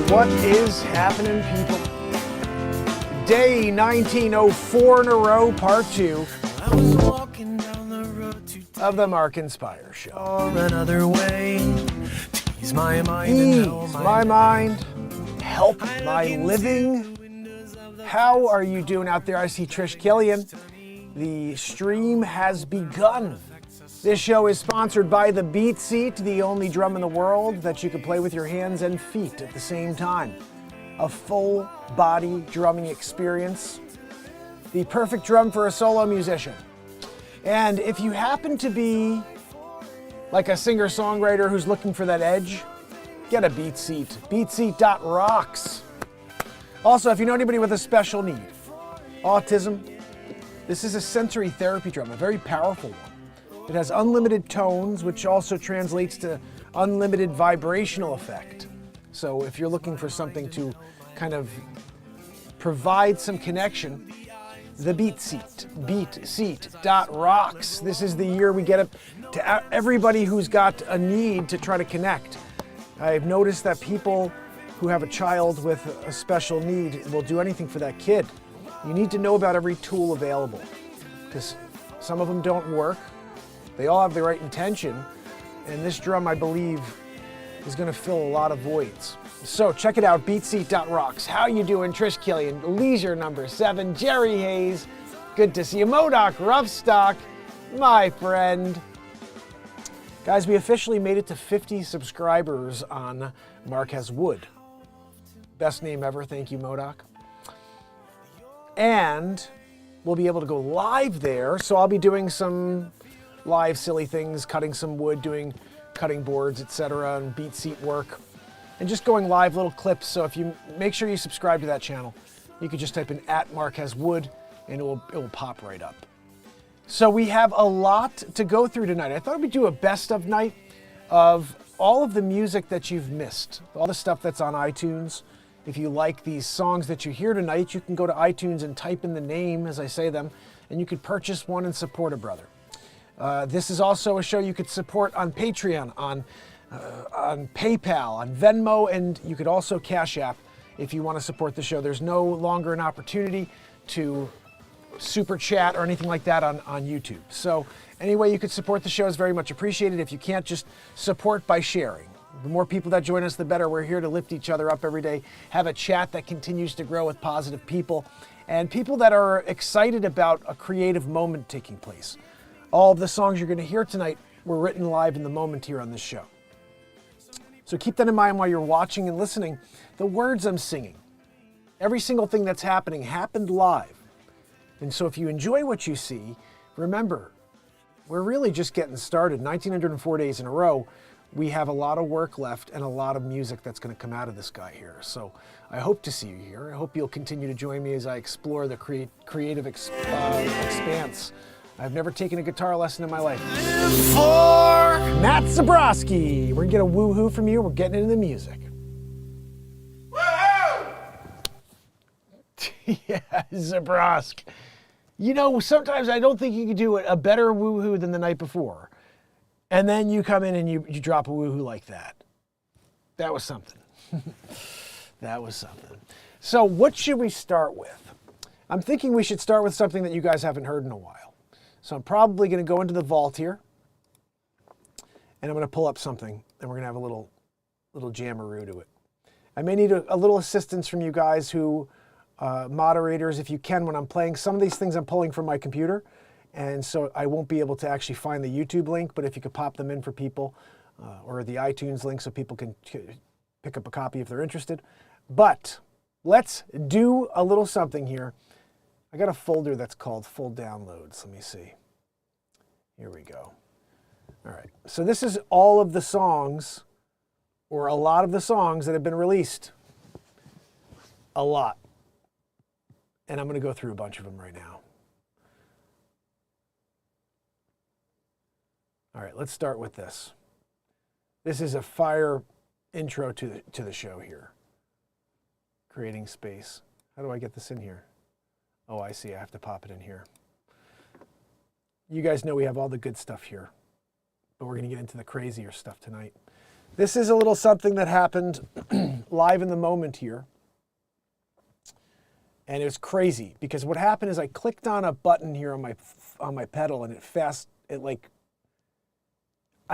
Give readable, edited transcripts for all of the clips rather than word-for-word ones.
What is happening, people? Day 1904 in a row, part 2 of the MarkinsPires show. Another way to ease my mind, help my living. How are you doing out there? I see Trish Killian. The stream has begun. This show is sponsored by the Beat Seat, the only drum in the world that you can play with your hands and feet at the same time. A full body drumming experience. The perfect drum for a solo musician. And if you happen to be like a singer-songwriter who's looking for that edge, get a Beat Seat. BeatSeat.rocks. Also, if you know anybody with a special need, autism, this is a sensory therapy drum, a very powerful one. It has unlimited tones, which also translates to unlimited vibrational effect. So if you're looking for something to kind of provide some connection, the Beat Seat, BeatSeat.rocks. This is the year we get it to everybody who's got a need to try to connect. I've noticed that people who have a child with a special need will do anything for that kid. You need to know about every tool available, because some of them don't work. They all have the right intention, and this drum, I believe, is going to fill a lot of voids. So check it out, BeatSeat.rocks. How you doing? Trish Killian, Leisure number 7, Jerry Hayes. Good to see you. Modoc Roughstock, my friend. Guys, we officially made it to 50 subscribers on Mark Has Wood. Best name ever. Thank you, Modoc. And we'll be able to go live there. So I'll be doing some live silly things, cutting some wood, doing cutting boards, etc., and Beat Seat work, and just going live little clips. So if you make sure you subscribe to that channel, you could just type in @MarkHasWood and it will pop right up. So we have a lot to go through tonight. I thought we'd do a best of night of all of the music that you've missed, all the stuff that's on iTunes. If you like these songs that you hear tonight, you can go to iTunes and type in the name as I say them, and you could purchase one and support a brother. This is also a show you could support on Patreon, on PayPal, on Venmo, and you could also CashApp if you want to support the show. There's no longer an opportunity to super chat or anything like that on YouTube. So any way you could support the show is very much appreciated. If you can't, just support by sharing. The more people that join us, the better. We're here to lift each other up every day, have a chat that continues to grow with positive people, and people that are excited about a creative moment taking place. All of the songs you're going to hear tonight were written live in the moment here on this show. So keep that in mind while you're watching and listening. The words I'm singing, every single thing that's happening happened live. And so if you enjoy what you see, remember, we're really just getting started. 1904 days in a row. We have a lot of work left and a lot of music that's going to come out of this guy here. So I hope to see you here. I hope you'll continue to join me as I explore the creative expanse. I've never taken a guitar lesson in my life. Matt Zabrowski. We're going to get a woohoo from you. We're getting into the music. Woohoo! Yeah, Zabrowski. You know, sometimes I don't think you could do a better woohoo than the night before. And then you come in and you drop a woohoo like that. That was something. That was something. So what should we start with? I'm thinking we should start with something that you guys haven't heard in a while. So I'm probably going to go into the vault here, and I'm going to pull up something, and we're going to have a little jammeroo to it. I may need a little assistance from you guys who, moderators, if you can, when I'm playing. Some of these things I'm pulling from my computer, and so I won't be able to actually find the YouTube link, but if you could pop them in for people, or the iTunes link so people can pick up a copy if they're interested. But let's do a little something here. I got a folder that's called Full Downloads. Let me see. Here we go. All right. So this is all of the songs, or a lot of the songs that have been released. A lot. And I'm going to go through a bunch of them right now. All right, let's start with this. This is a fire intro to the show here. Creating space. How do I get this in here? Oh, I see. I have to pop it in here. You guys know we have all the good stuff here. but we're going to get into the crazier stuff tonight. This is a little something that happened live in the moment here. And it was crazy because what happened is I clicked on a button here on my pedal, and I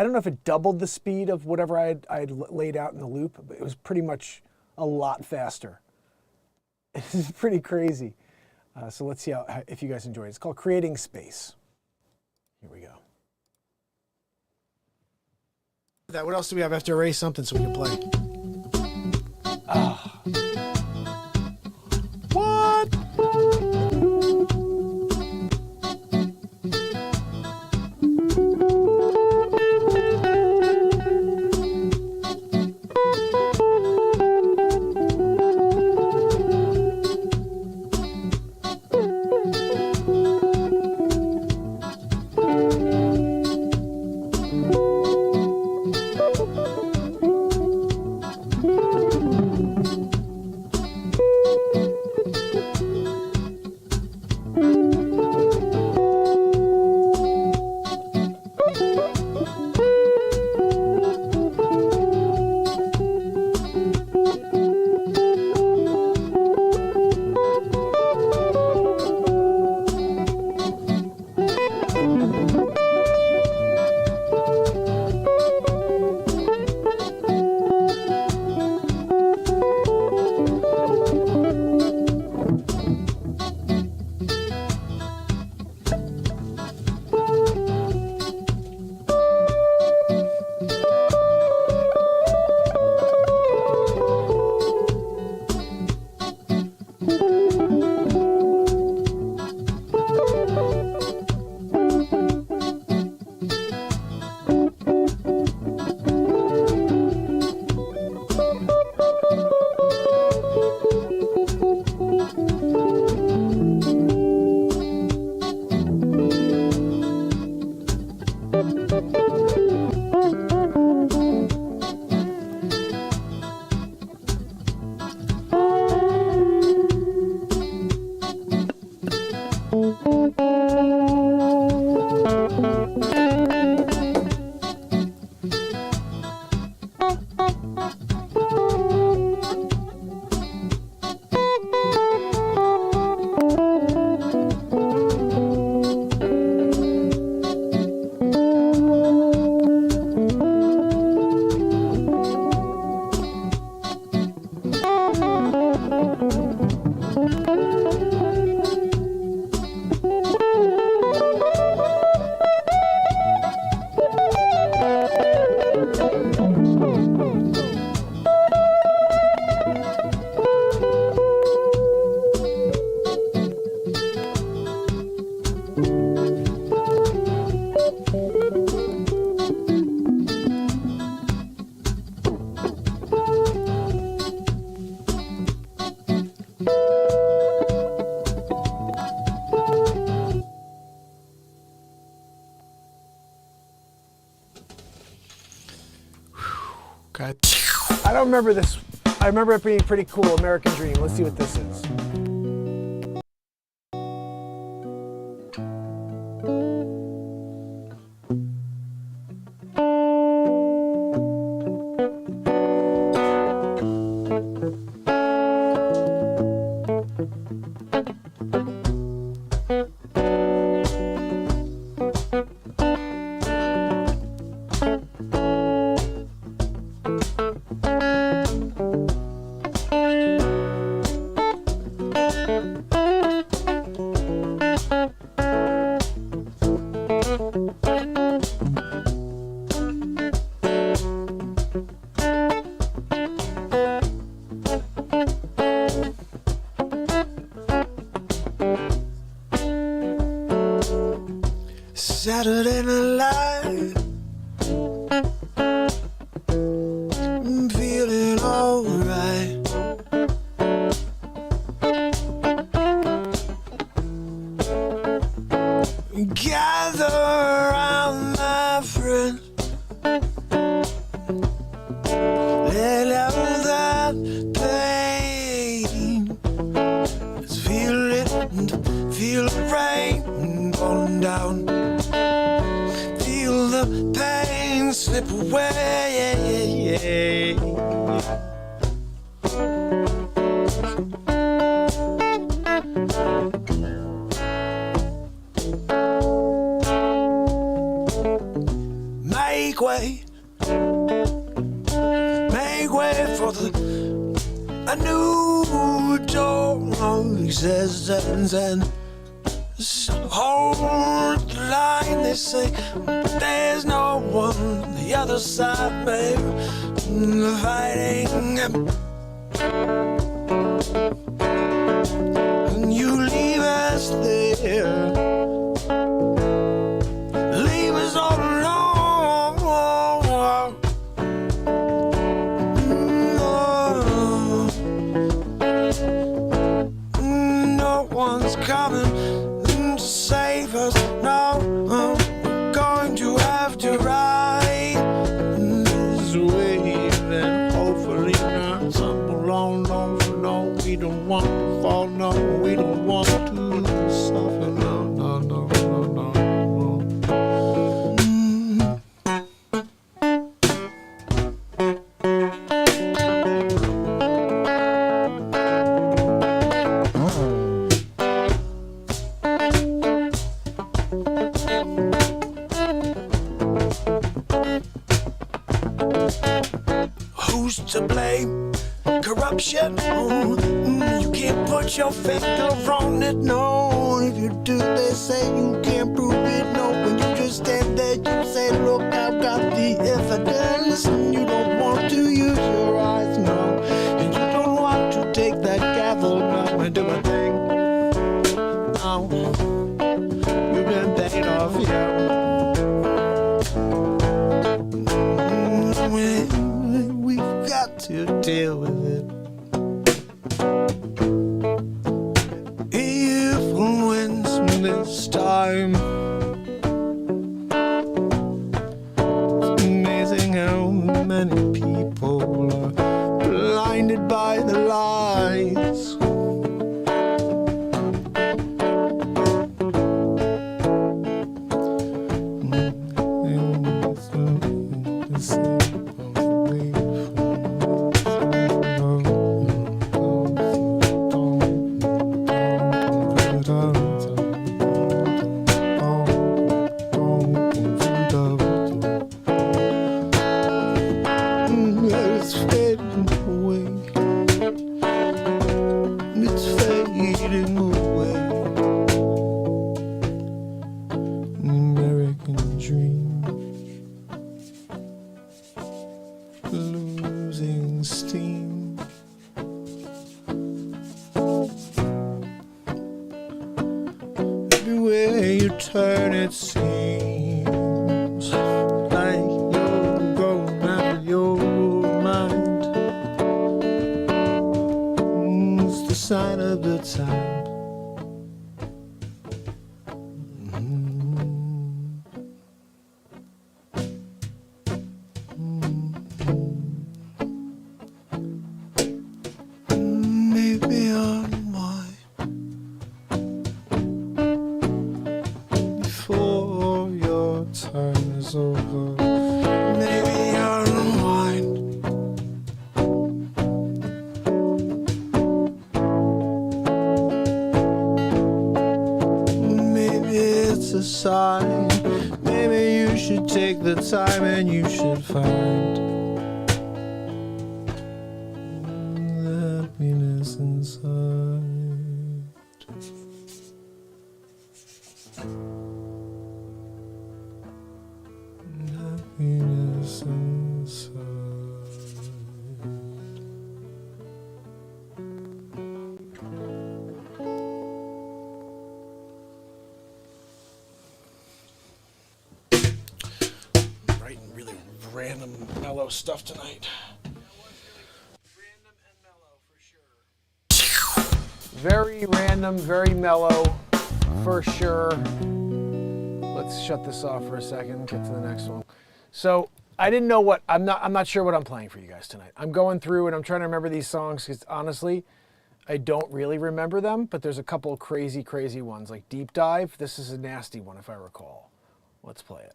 don't know if it doubled the speed of whatever I had laid out in the loop, but it was pretty much a lot faster. It's pretty crazy. So let's see if you guys enjoy it. It's called Creating Space. Here we go. What else do we have? I have to erase something so we can play. Ah. What? Okay. I don't remember this. I remember it being pretty cool. American Dream. Let's see what this is. Saturday Night Live. I'm feeling alright. Gather around, my friends. Let out that pain. Let's feel it, feel the rain falling down. Feel the pain. slip away. Make way for a new dawn of existence, and hold the line, they say, but there's no one on the other side, babe, fighting. And you leave us there, leave us all alone. No one's coming to save us. No, we're going to have to ride this wave, and hopefully not tumble on. No, we don't want to fall. No, we don't want to suffer. No. Who's to blame? Corruption? Oh, you can't put your finger on it, no. If you do, they say you can't prove it, no. When you just stand there, you say, look, I've got the evidence. And you don't want to use your eyes, no. And you don't want to take that gavel, no, and do a thing. No, you've been paid off, yeah. We've got to deal with it. If wins this time. It's amazing how many people are blinded by the lies. Turn, it seems like you're going out of your mind. It's the sign of the time. Maybe unwind before your time is over. Maybe unwind. Maybe it's a sign. Maybe you should take the time and you should find the happiness inside. Happiness inside. Writing really random, mellow stuff tonight. Random and mellow for sure. Very random, very mellow, for sure. Let's shut this off for a second, get to the next one. So I didn't know what, I'm not sure what I'm playing for you guys tonight. I'm going through and I'm trying to remember these songs because honestly, I don't really remember them, but there's a couple crazy, crazy ones like Deep Dive. This is a nasty one if I recall. Let's play it.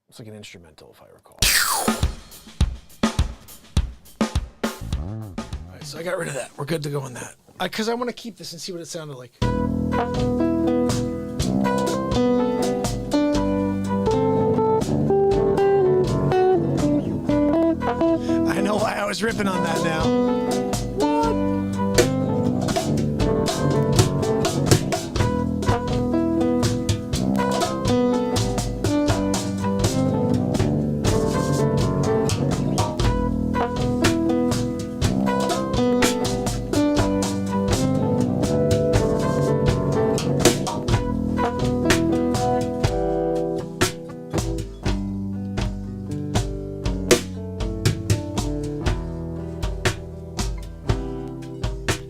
It's like an instrumental, if I recall. All right, so I got rid of that. We're good to go on that. Because I want to keep this and see what it sounded like. I know why I was ripping on that now.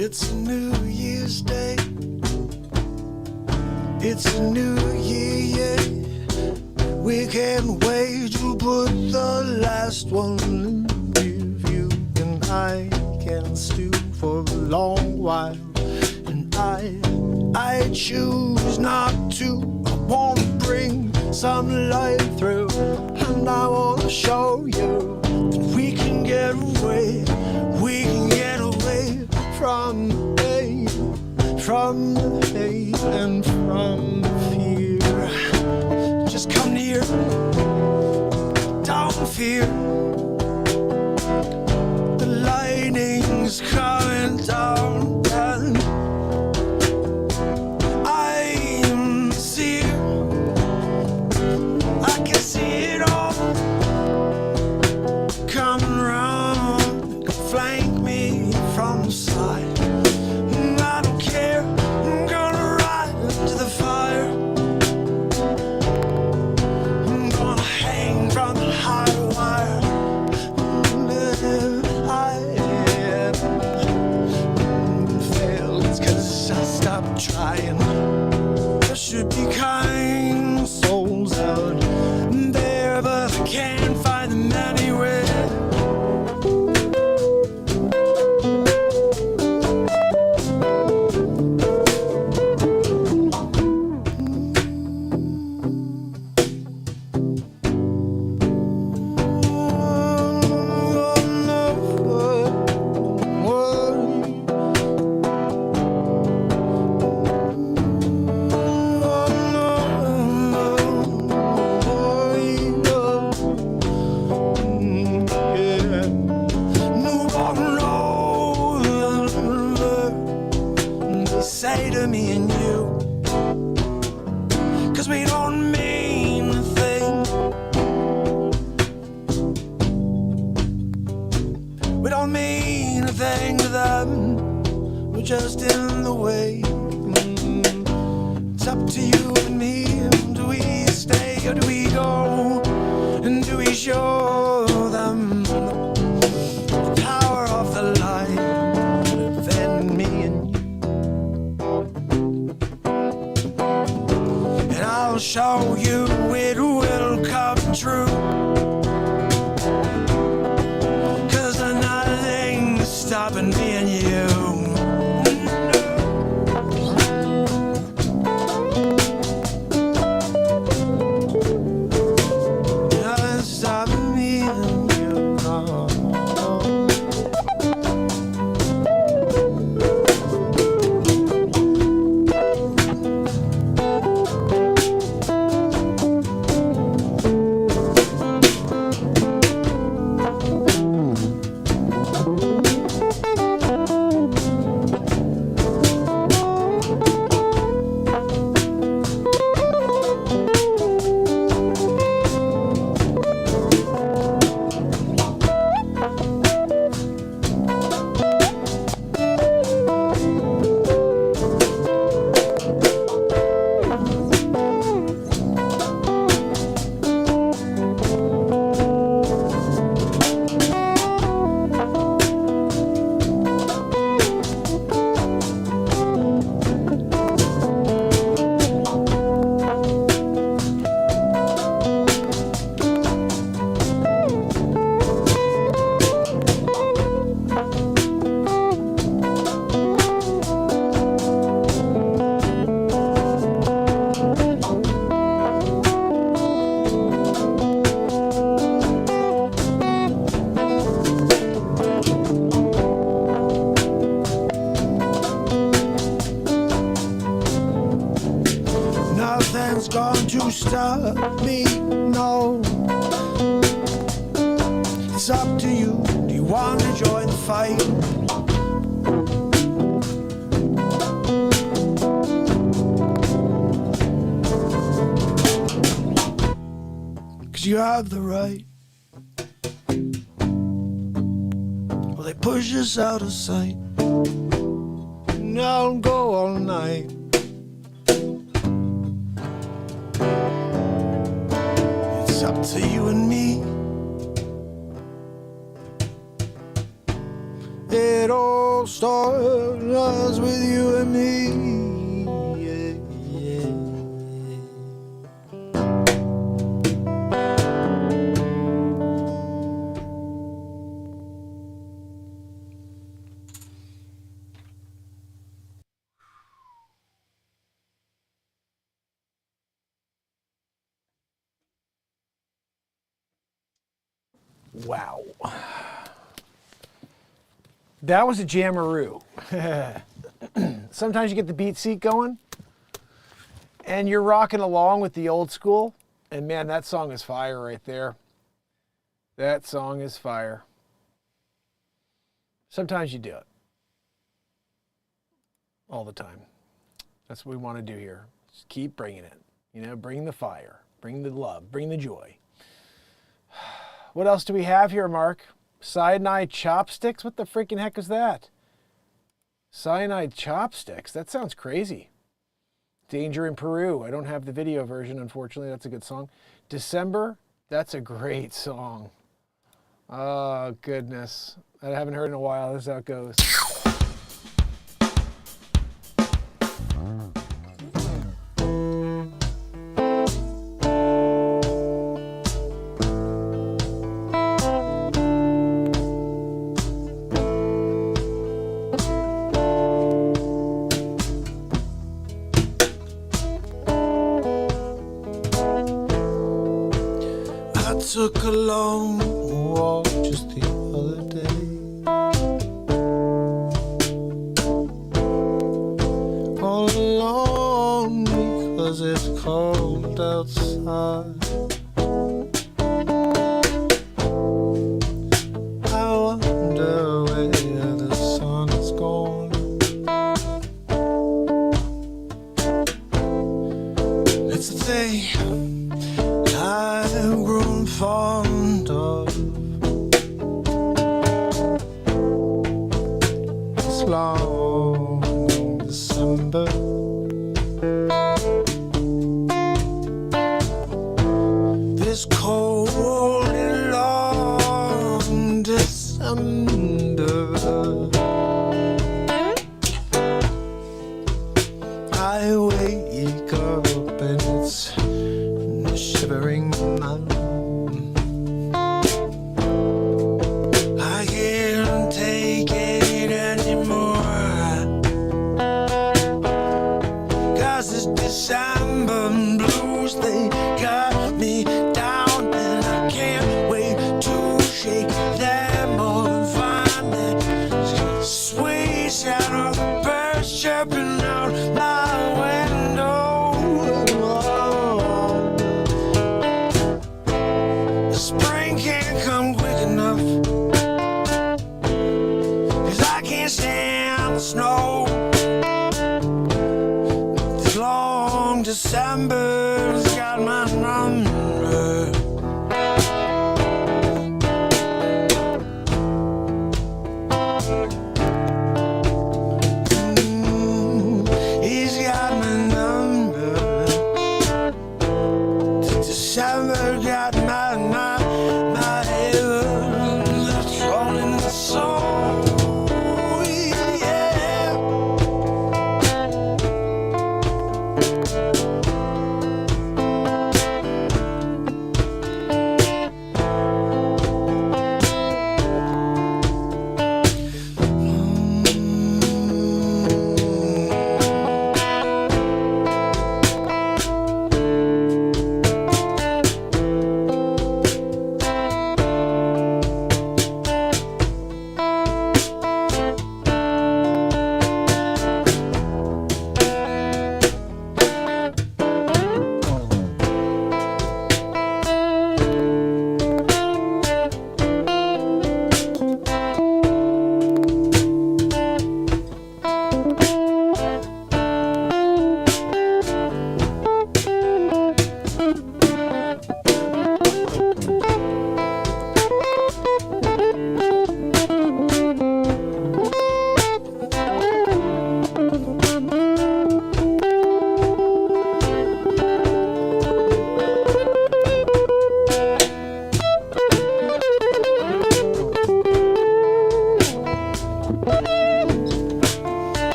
It's a New Year's Day. It's a new year, yeah. We can't wait to put the last one in review. And I can stew for a long while. And I choose not to. I want to bring some light through. And I want to show you that we can get away. We can get away from the hate, from the hate and from the fear. Just come near, don't fear. The lightning's coming down and I'm seeing, I can see it all coming round, flank me from the side. I don't care, I'm gonna ride into the fire. I'm gonna hang from the high wire. I failed, it's 'cause I stopped trying. There should be kind souls out there, but I can't find them anywhere. Say to me and you, 'cause we don't mean a thing. We don't mean a thing to them. We're just in the way. It's up to you and me. Do we stay or do we go? And do we show them the power of the light within me and you? And I'll show you it will come true. 'Cause there's nothing stopping me and you. Nothing stopping me and you. nothing's going to stop me, no. It's up to you. Do you want to join the fight? Cause you have the right. Well, they push us out of sight. And I'll go all night. It's up to you and me. It all starts with you and me. Yeah, yeah. Wow. That was a jammeroo. Sometimes you get the beat seat going and you're rocking along with the old school. And man, that song is fire right there. That song is fire. Sometimes you do it. All the time. That's what we want to do here. Just keep bringing it. You know, bring the fire, bring the love, bring the joy. What else do we have here, Mark? Cyanide chopsticks? What the freaking heck is that? Cyanide chopsticks? That sounds crazy. Danger in Peru. I don't have the video version, unfortunately. That's a good song. December? That's a great song. Oh, goodness. I haven't heard in a while. This is how it goes. Took a long walk just the other day. All alone because it's cold outside. I wonder where the sun is gone. It's a thing I've grown fond of. This long December. This cold and long December. I wake up and it's shivering night. I can't take it anymore. 'Cause this December blues, they got me down, and I can't wait to shake them off and find that sweet sound of the birds chirping out my window. Spring can't come quick enough, 'cause I can't stand the snow. This long December's got my number. He's got my number. December got my head that's rolling the soul, yeah.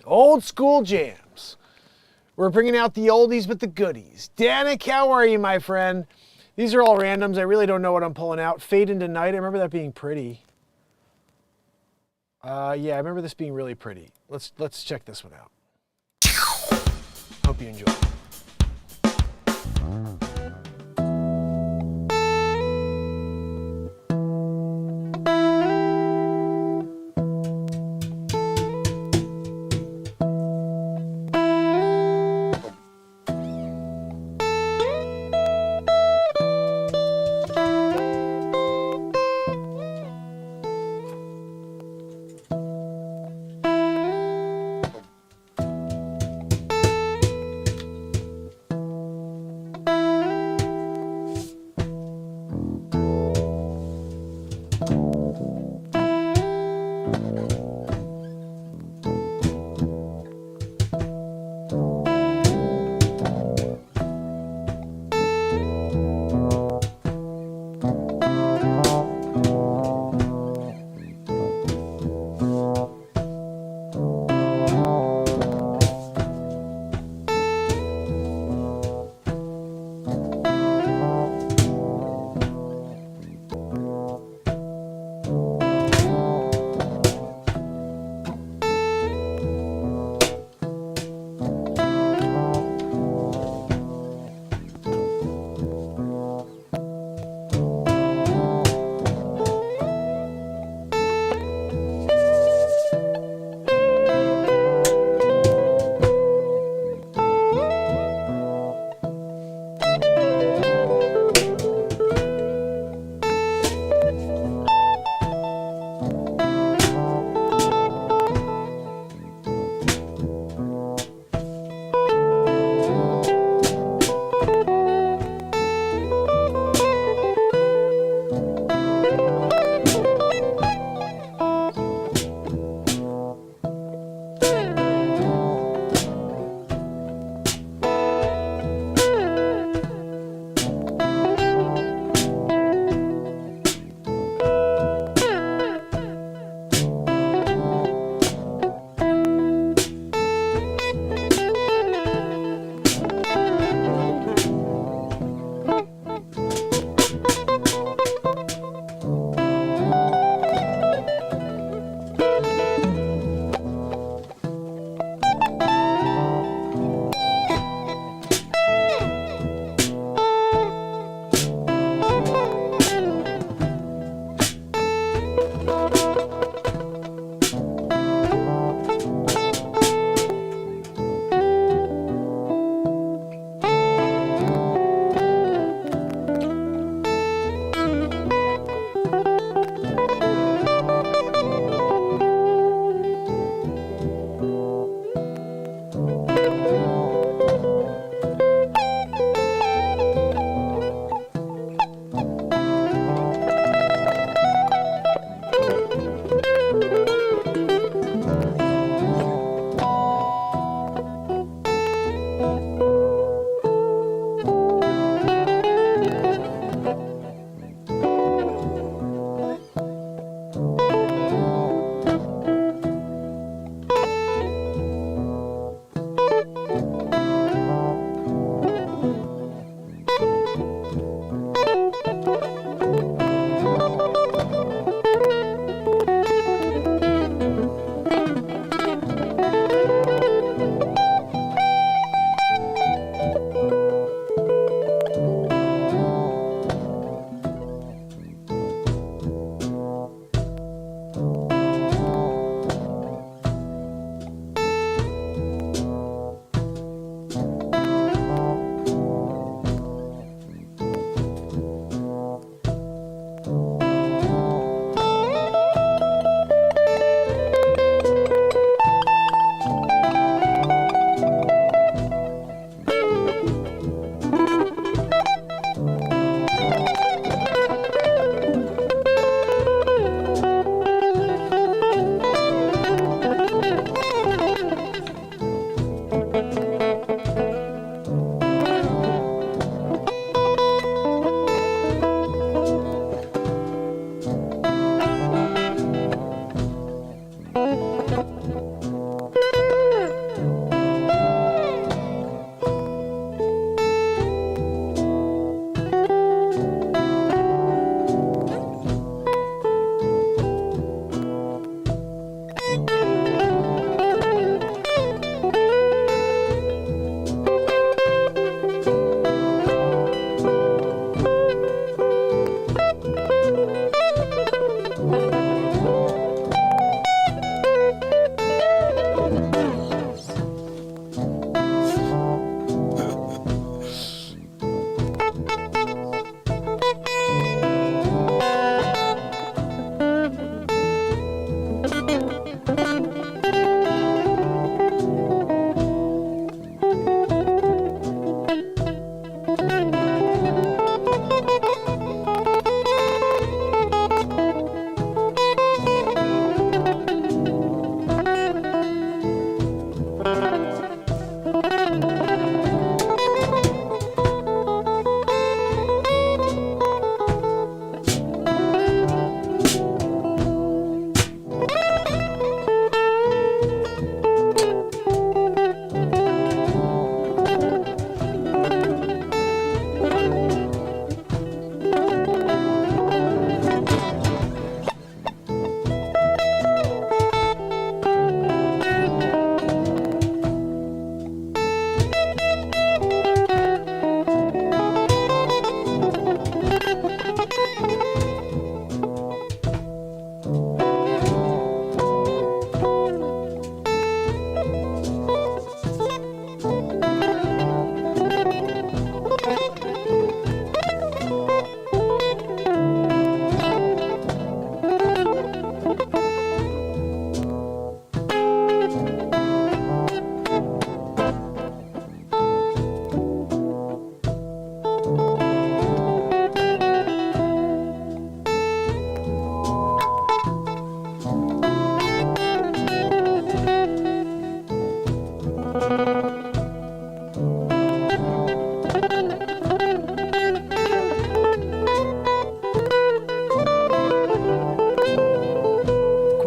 Old school jams. We're bringing out the oldies but the goodies. Danik, how are you, my friend? These are all randoms. I really don't know what I'm pulling out. Fade into Night. I remember that being pretty. Yeah, I remember this being really pretty. Let's check this one out. Hope you enjoy.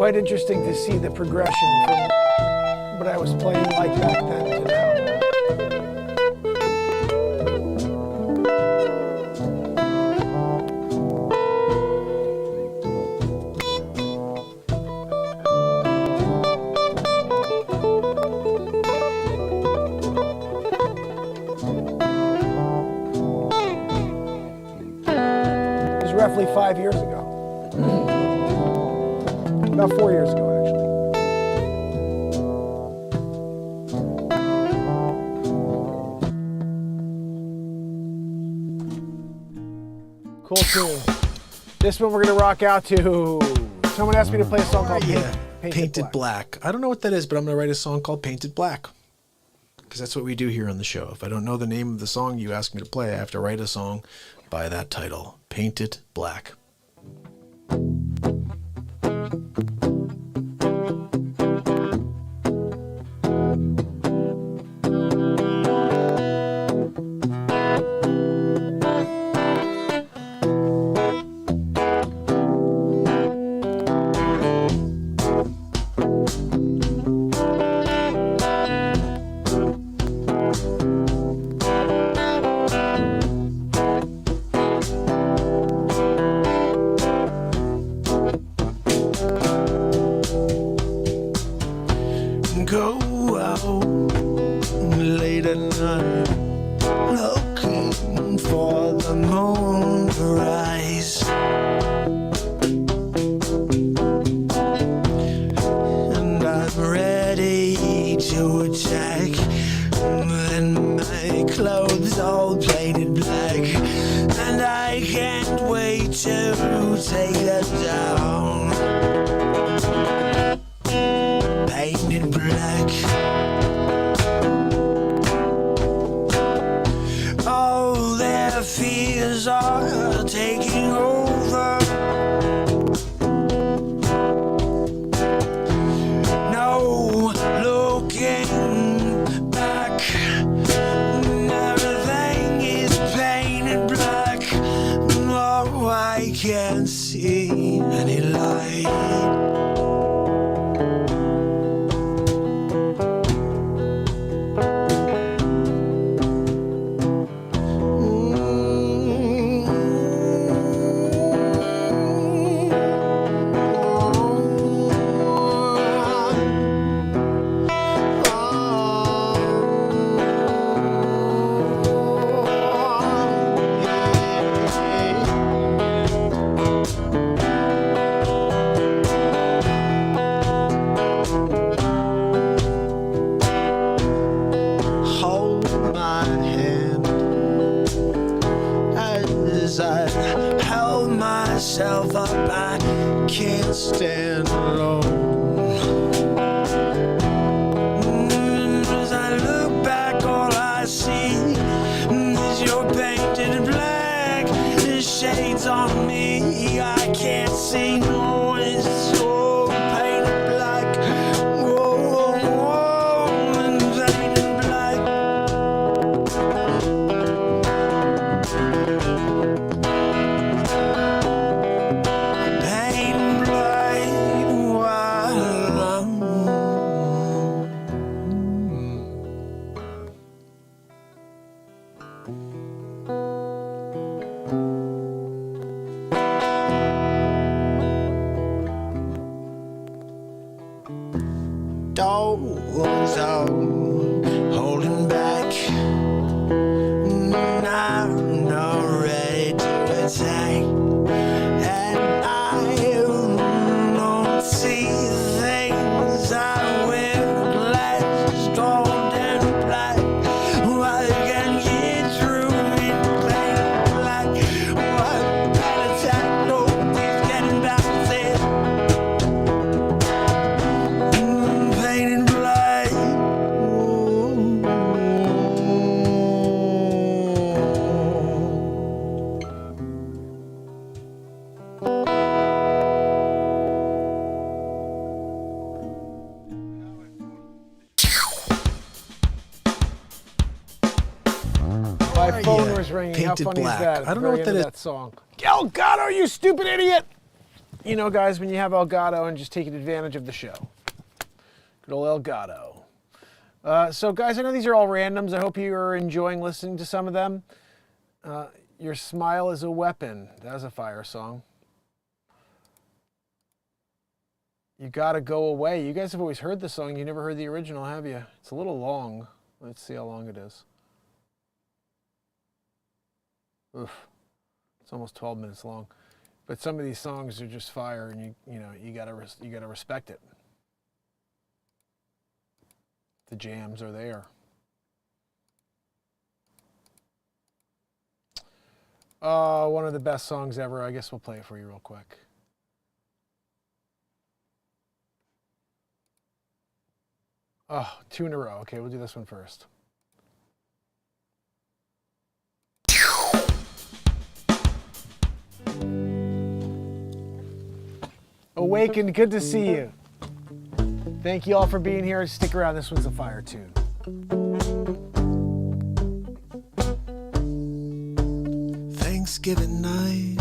quite interesting to see the progression from what I was playing like back then to now. Roughly 5 years ago. About 4 years ago, actually. Cool tune. This one we're going to rock out to. Someone asked me to play a song called Painted Black. I don't know what that is, but I'm going to write a song called Painted Black. Because that's what we do here on the show. If I don't know the name of the song you ask me to play, I have to write a song by that title, Painted Black. Go out late at night, looking for the moon to rise. And I'm ready to attack, and my clothes all painted black, and I can't wait to take them down. Painted black. All their fears are taking over. No looking back. Everything is painted black. Oh, I can't see any light. Myself up, I can't stand alone. As I look back, all I see is your painted black. The shades on me, I can't see no, it's so painted black. Whoa, whoa, and painted black. Dogs out holding back. I'm not ready to attack, and I don't see things I wear glasses gold and black. I can get through it plain black. What an attack, nobody's getting back there. Painted black. My phone was ringing. How Painted funny Black. is that? I don't know what that is. That song. Elgato, you stupid idiot! you know, guys, when you have Elgato and just taking advantage of the show. Good old Elgato. So, guys, I know these are all randoms. I hope you are enjoying listening to some of them. Your Smile is a Weapon. That was a fire song. You Gotta Go Away. You guys have always heard the song. You never heard the original, have you? It's a little long. Let's see how long it is. Oof. It's almost 12 minutes long. But some of these songs are just fire, and you gotta respect it. The jams are there. One of the best songs ever. I guess we'll play it for you real quick. Oh, 2 in a row. Okay, we'll do this one first. Awakened, good to see you. Thank you all for being here. Stick around. This one's a fire tune. Thanksgiving night.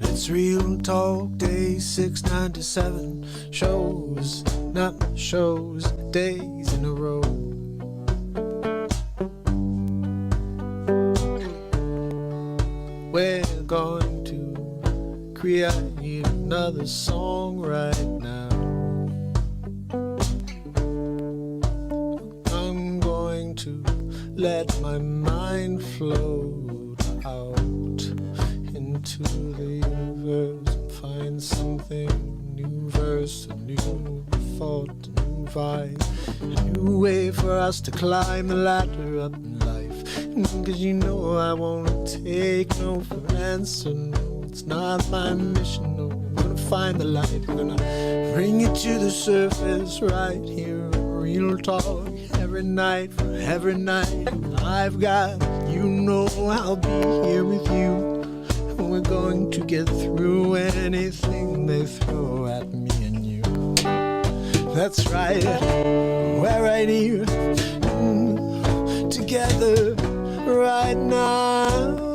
It's Real Talk Day 697. Shows, not shows, days in a row. We're going to create another song right now. I'm going to let my mind float out into the universe and find something, new verse, a new thought, a new vibe, a new way for us to climb the ladder up in life. 'Cause you know I won't take no for an answer, no, it's not my mission, no. I'm gonna find the light, I'm gonna bring it to the surface right here. Real talk every night, for every night I've got, you know I'll be here with you. And we're going to get through anything they throw at me and you. That's right, we're right here, together right now.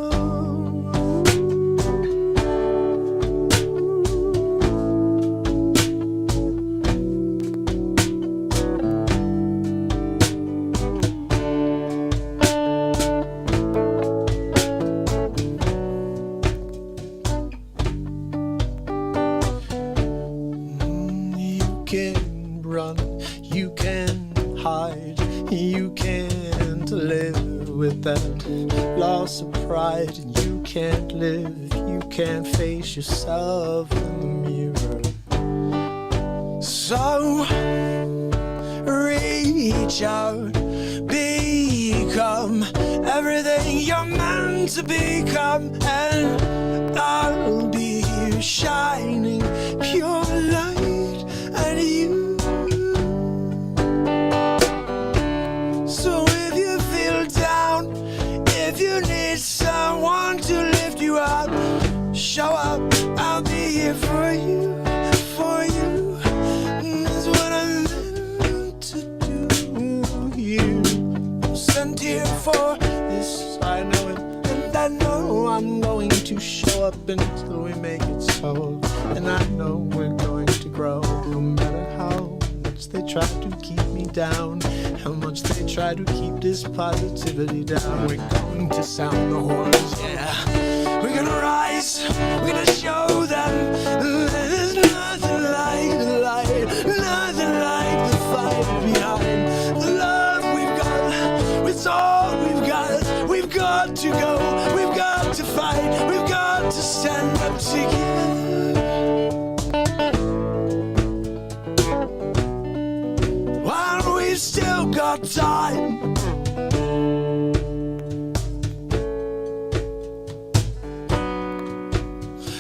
You can run, you can hide, you can't live with that loss of pride, and you can't live if you can't face yourself in the mirror. So reach out, become everything you're meant to become, and I'll be here shining pure light at you. So if you feel down, if you need someone to lift you up, show up, I'll be here for you, for you. That's what I'm meant to do here. I'm sent here for this, I know it, and I know I'm going to show up until we make it so. And I know we're going to grow, no matter how much they try to keep me down, how much they try to keep this positivity down. We're going to sound the horns, yeah. We're gonna rise, we're gonna show them there's nothing like the light, nothing like the fight behind the love we've got. It's all we've got. We've got to go, we've got to fight, we've got to stand up together. While we've still got time.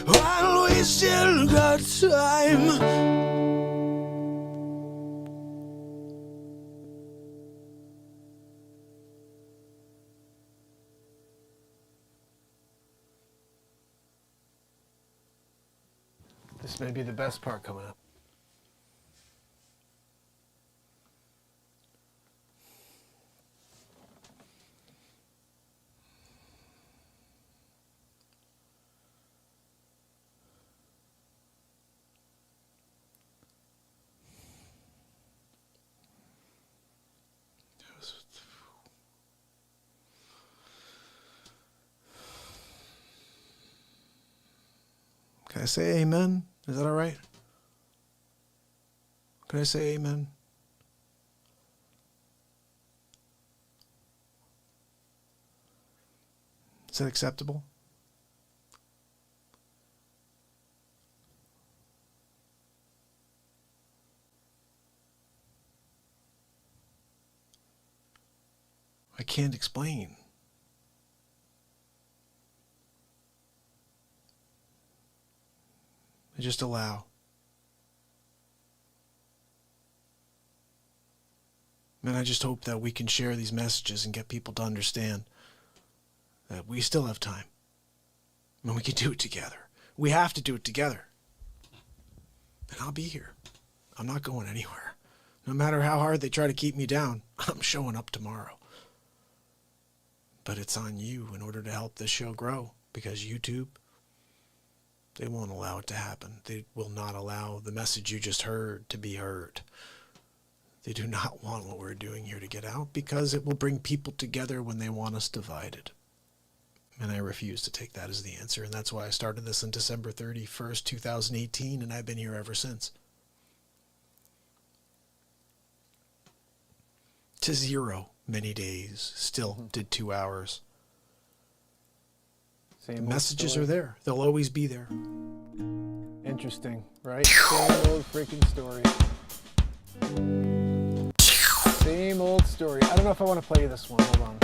While we still got time. This may be the best part coming up. Can I say amen? Is that all right? Can I say amen? Is that acceptable? I can't explain. I just allow. And I just hope that we can share these messages and get people to understand that we still have time. And we can do it together. We have to do it together. And I'll be here. I'm not going anywhere. No matter how hard they try to keep me down, I'm showing up tomorrow. But it's on you in order to help this show grow, because YouTube, they won't allow it to happen. They will not allow the message you just heard to be heard. They do not want what we're doing here to get out, because it will bring people together when they want us divided. And I refuse to take that as the answer. And that's why I started this on December 31st, 2018, and I've been here ever since. To 0 many days, still did 2 hours. Same Messages story. are there. They'll always be there. Interesting, right? Same old freaking story. Same old story. I don't know if I want to play you this one. Hold on.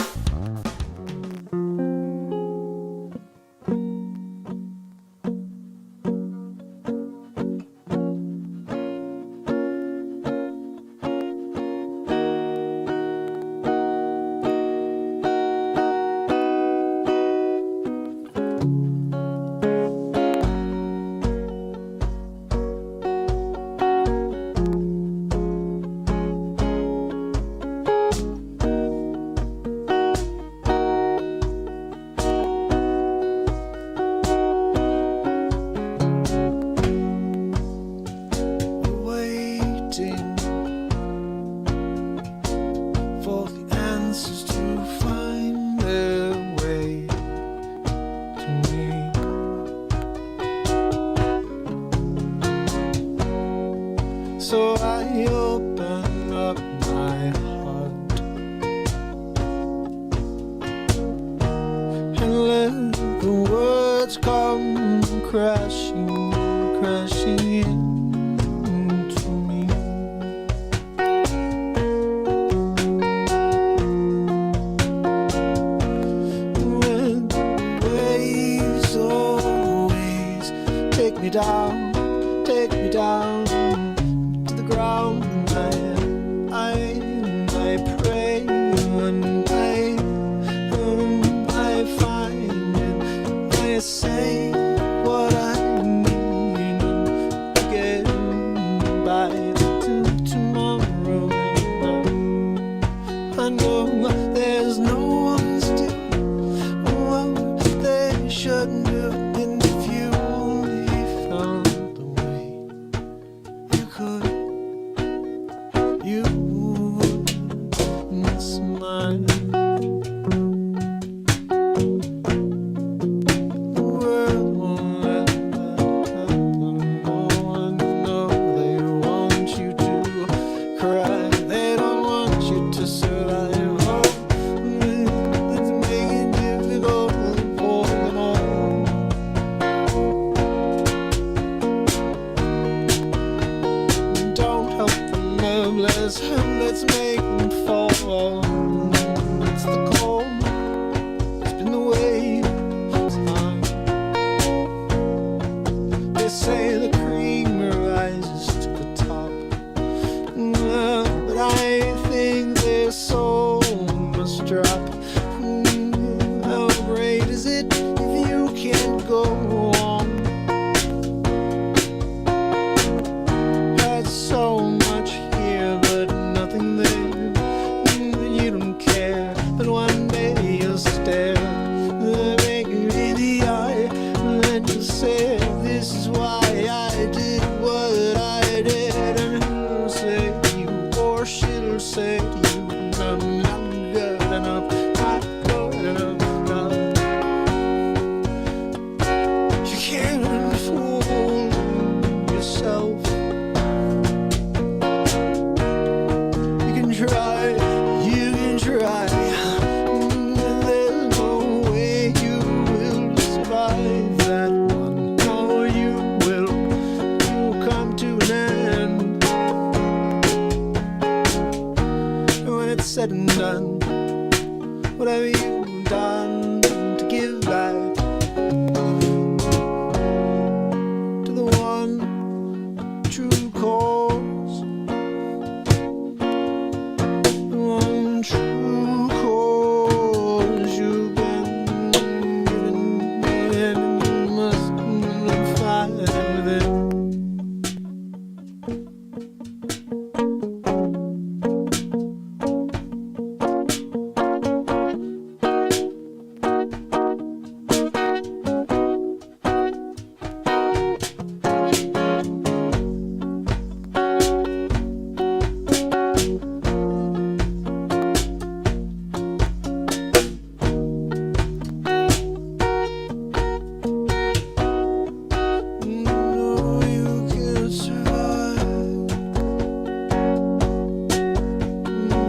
So I open up my heart and let the words come crashing, crashing into me. When the waves always take me down to the ground. I pray and I find it. I say what I need and get by to tomorrow. I know there's no one still what they shouldn't have been if you only found the way you could. You wouldn't smile. The world won't let that happen. No one knows they want you to cry. They don't want you to survive. Oh, it's making it difficult for them all. Don't help the loveless, and let's make them fall. It's the call, it's been the way of time. They say the cream rises to the top, but I think their soul must drop. How great is it if you can't go on? Had so much here, but nothing there. You don't care, but one said and done, whatever you've done to give back to the one true cause, the one true cause you've been given, and you must fight with it. No, you can't survive.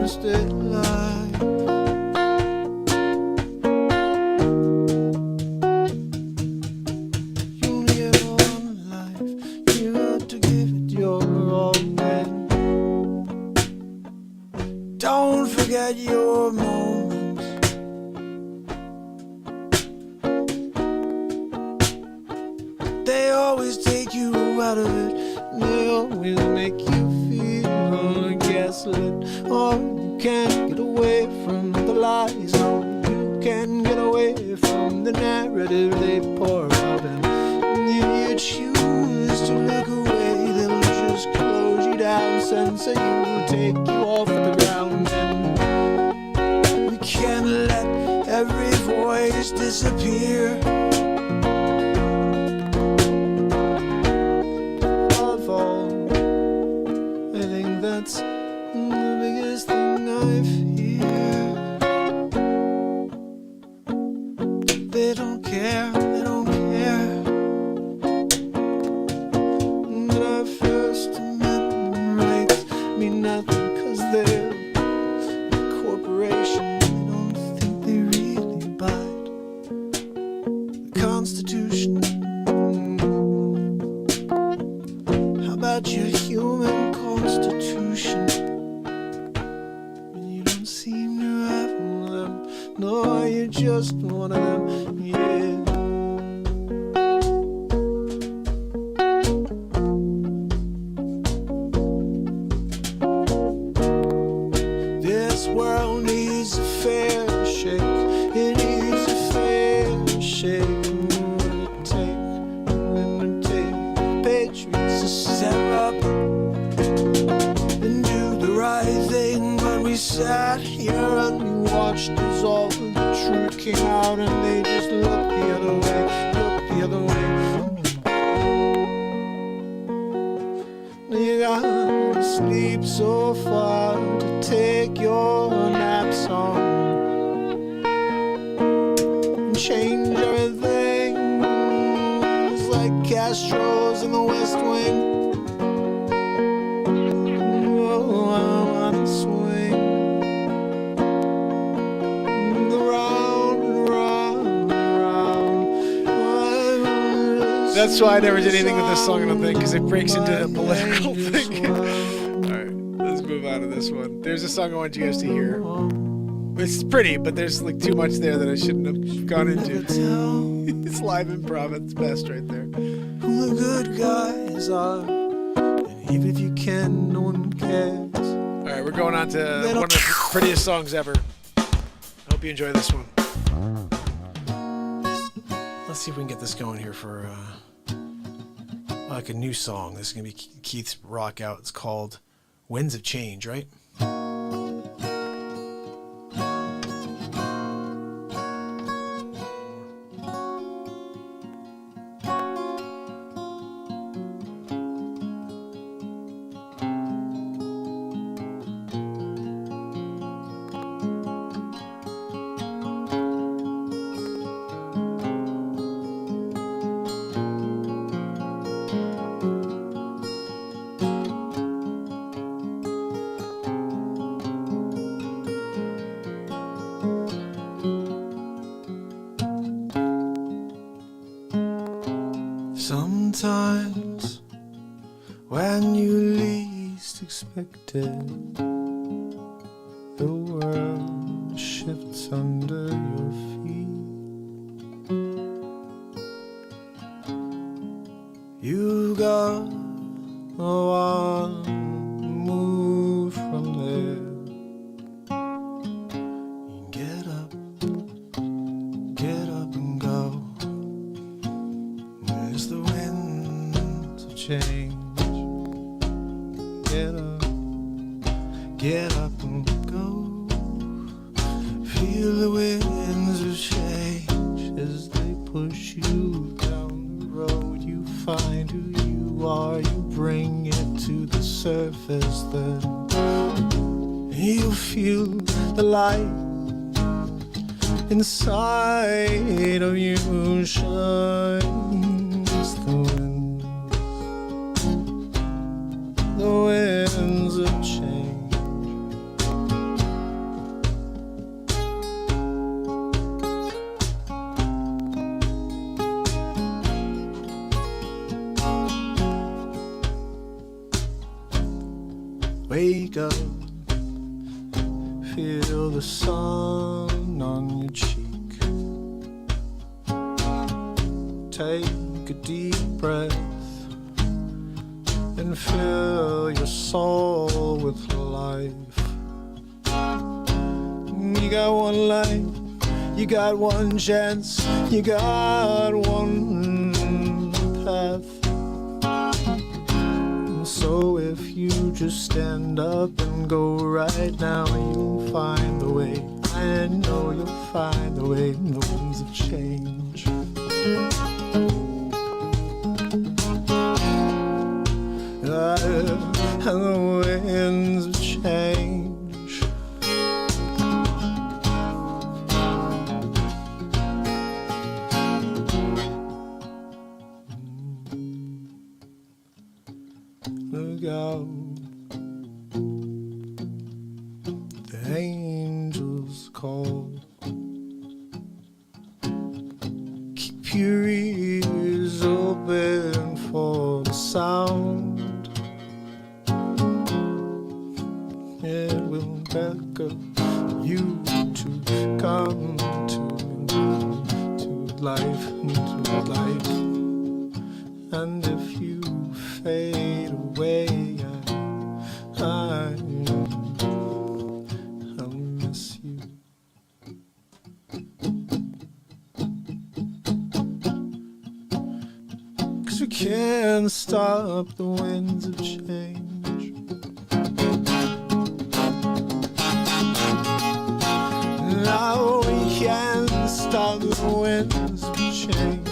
Stay alive. You only have one life. You got to give it your all, man. Don't forget your moments. They always take you out of it. They always make you feel gaslit. Oh, you can't get away from the lies. No, you can't get away from the narrative they pour out. And if you choose to look away, they'll just close you down, censor you, take you off the ground. And we can't let every voice disappear. Of all, I think that's the biggest thing I fear. They don't care, they don't care. When I first met them, rights mean nothing, 'cause they're a corporation. They don't think they really abide the Constitution. How about your human constitution? You don't seem to have one of them. No, you're just one of them. Yeah. This world needs a fair shake. It needs a fair shake. When it take patriots to step up and do the right thing. But we sat here and we watched as all the truth came out, and they just looked the other way, looked the other way. You gotta sleep so far to take your naps on and change everything. It's like Castro's in the West Wing. Oh, I wanna swing round and round and round. That's why I never did anything with this song, I don't think, because it breaks into a political thing. Alright, let's move on to this one. There's a song I want you guys to hear. It's pretty, but there's like too much there that I shouldn't have gone into. It's live improv at its best right there. Who the good guys are, and even if you can, no one cares. Alright, we're going on to one of the prettiest songs ever. I hope you enjoy this one. Let's see if we can get this going here for like a new song. This is gonna be Keith's rock out. It's called Winds of Change, right? Sometimes when you least expect it, the world shifts under your feet. You got one move from there. Get up and go. As the winds of change. Get up and go. Feel the winds of change as they push you down the road. You find who you are, you bring it to the surface. Then you feel the light inside of you shines. The winds of change. Wake up, feel the sun on your cheek. Take a deep breath and fill your soul with life. You got one life, you got one chance, you got one path. So if you just stand up and go right now, you'll find the way. I know you'll find the way in the winds of change. And the winds of change. Look out, the angels call. Keep your ears open for the sound. It will beckon you to come to life, and if you fade away, I'll miss you. 'Cause we can't stop the winds of change. Now we can't stop the winds of change.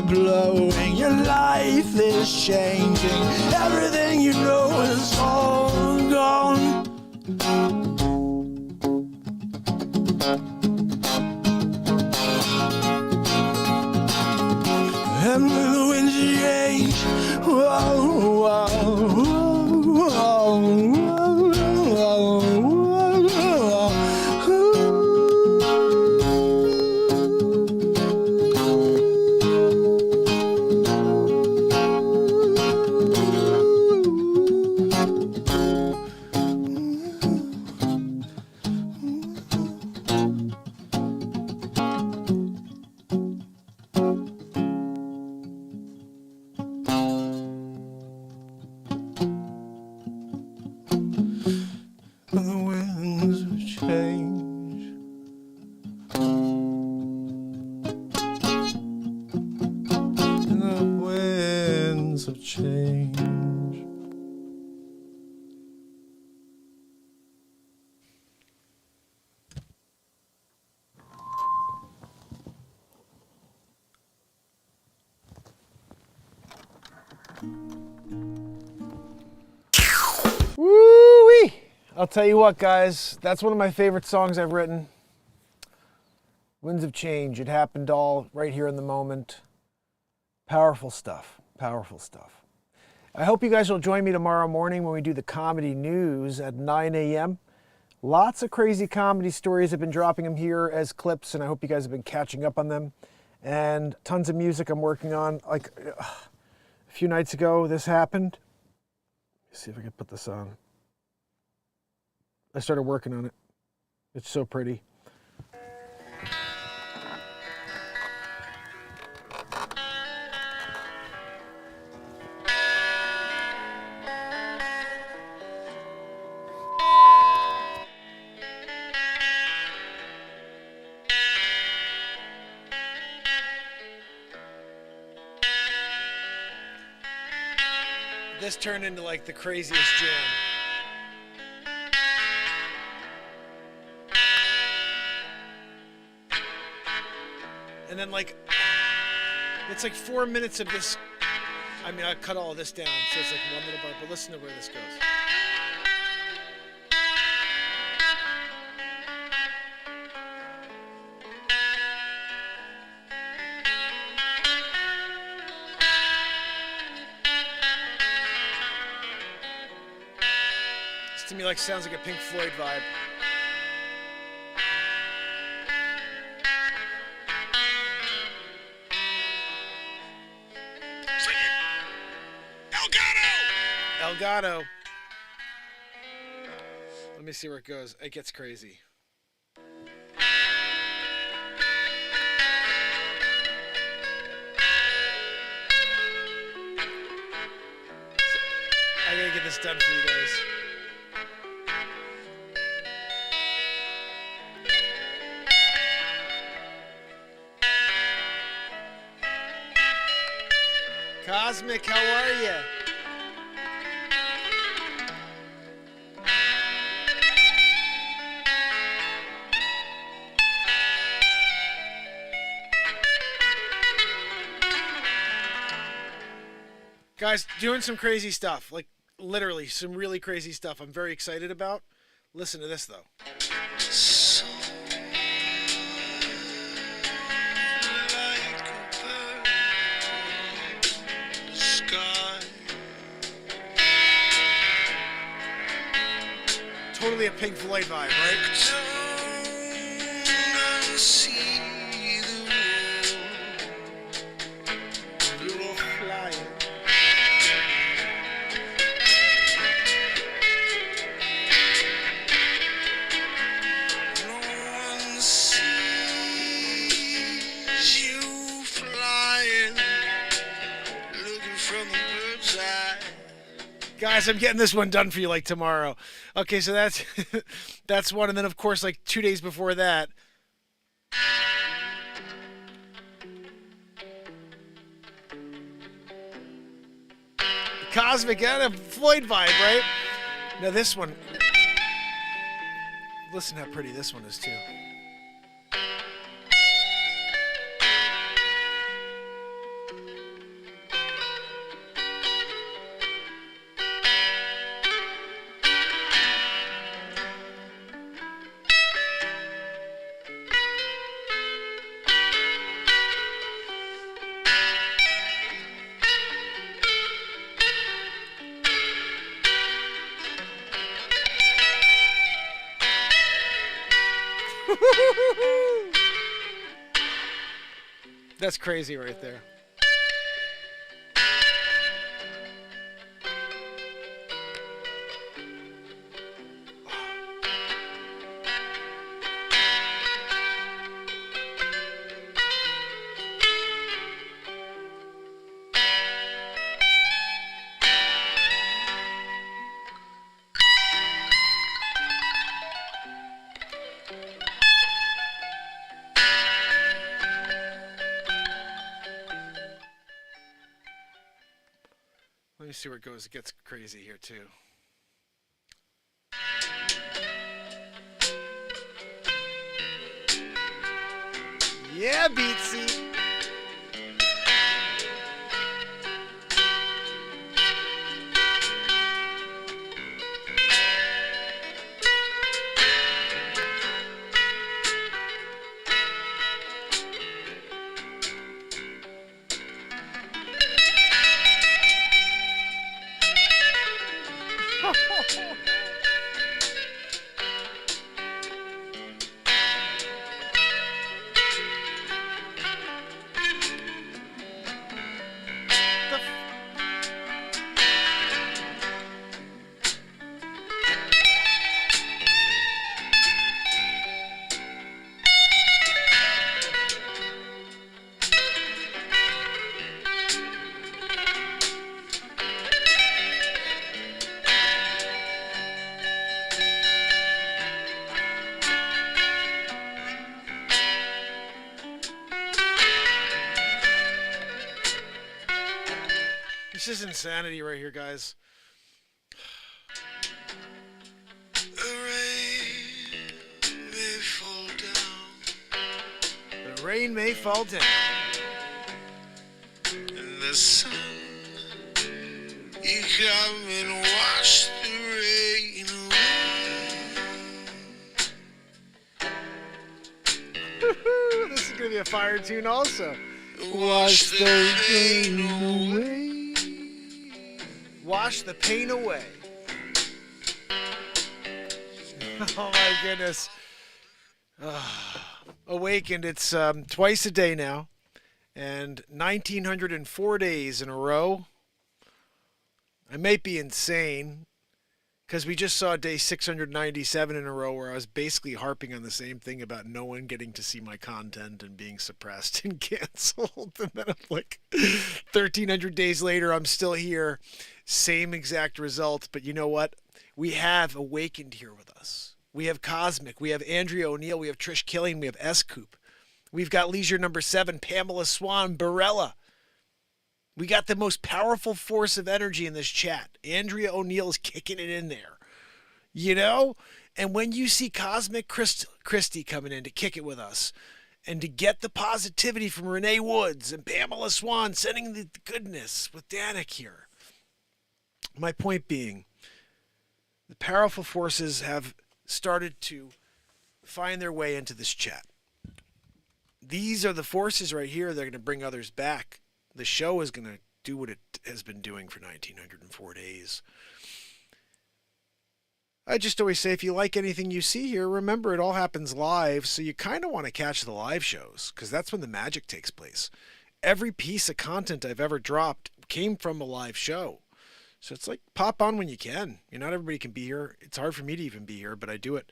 Blowing, your life is changing. Everything you know is all gone. And the winds change. Whoa, whoa, whoa, winds of change. Woo-wee! I'll tell you what, guys, that's one of my favorite songs I've written. Winds of Change. It happened all right here in the moment. Powerful stuff. Powerful stuff. I hope you guys will join me tomorrow morning when we do the comedy news at 9 a.m. Lots of crazy comedy stories. I've been dropping them here as clips, and I hope you guys have been catching up on them. And tons of music I'm working on. Like a few nights ago, this happened. Let's see if I can put this on. I started working on it. It's so pretty. This turned into like the craziest jam. And then like, it's like 4 minutes of this. I mean, I cut all this down, so it's like one little part, but listen to where this goes. This to me like sounds like a Pink Floyd vibe. Elgato. Let me see where it goes. It gets crazy. I gotta get this done for you guys. Cosmic, how are you? Guys, doing some crazy stuff, like literally some really crazy stuff I'm very excited about. Listen to this, though. Totally a Pink Floyd vibe, right? Guys, I'm getting this one done for you like tomorrow. Okay, so that's that's one, and then of course like 2 days before that. Cosmic and a Floyd vibe, right? Now this one, listen how pretty this one is too. That's crazy right there. Let me see where it goes. It gets crazy here too. Yeah, Beatsy. This is insanity right here, guys. The rain may fall down. And the sun, you come and wash the rain away. This is going to be a fire tune also. Wash the pain away. Wash the pain away. Oh my goodness. Awakened. It's twice a day now. And 1,904 days in a row. I may be insane. Because we just saw day 697 in a row where I was basically harping on the same thing about no one getting to see my content and being suppressed and canceled. And then I'm like, 1,300 days later, I'm still here. Same exact result. But you know what? We have Awakened here with us. We have Cosmic. We have Andrea O'Neill. We have Trish Killing. We have S-Coop. We've got Leisure Number 7, Pamela Swan, Barella. We got the most powerful force of energy in this chat. Andrea O'Neill is kicking it in there. You know? And when you see Cosmic Christie coming in to kick it with us, and to get the positivity from Renee Woods and Pamela Swan sending the goodness with Danik here. My point being, the powerful forces have started to find their way into this chat. These are the forces right here that are going to bring others back. The show is going to do what it has been doing for 1,904 days. I just always say, if you like anything you see here, remember it all happens live, so you kind of want to catch the live shows, because that's when the magic takes place. Every piece of content I've ever dropped came from a live show. So it's like, pop on when you can. Not everybody can be here. It's hard for me to even be here, but I do it.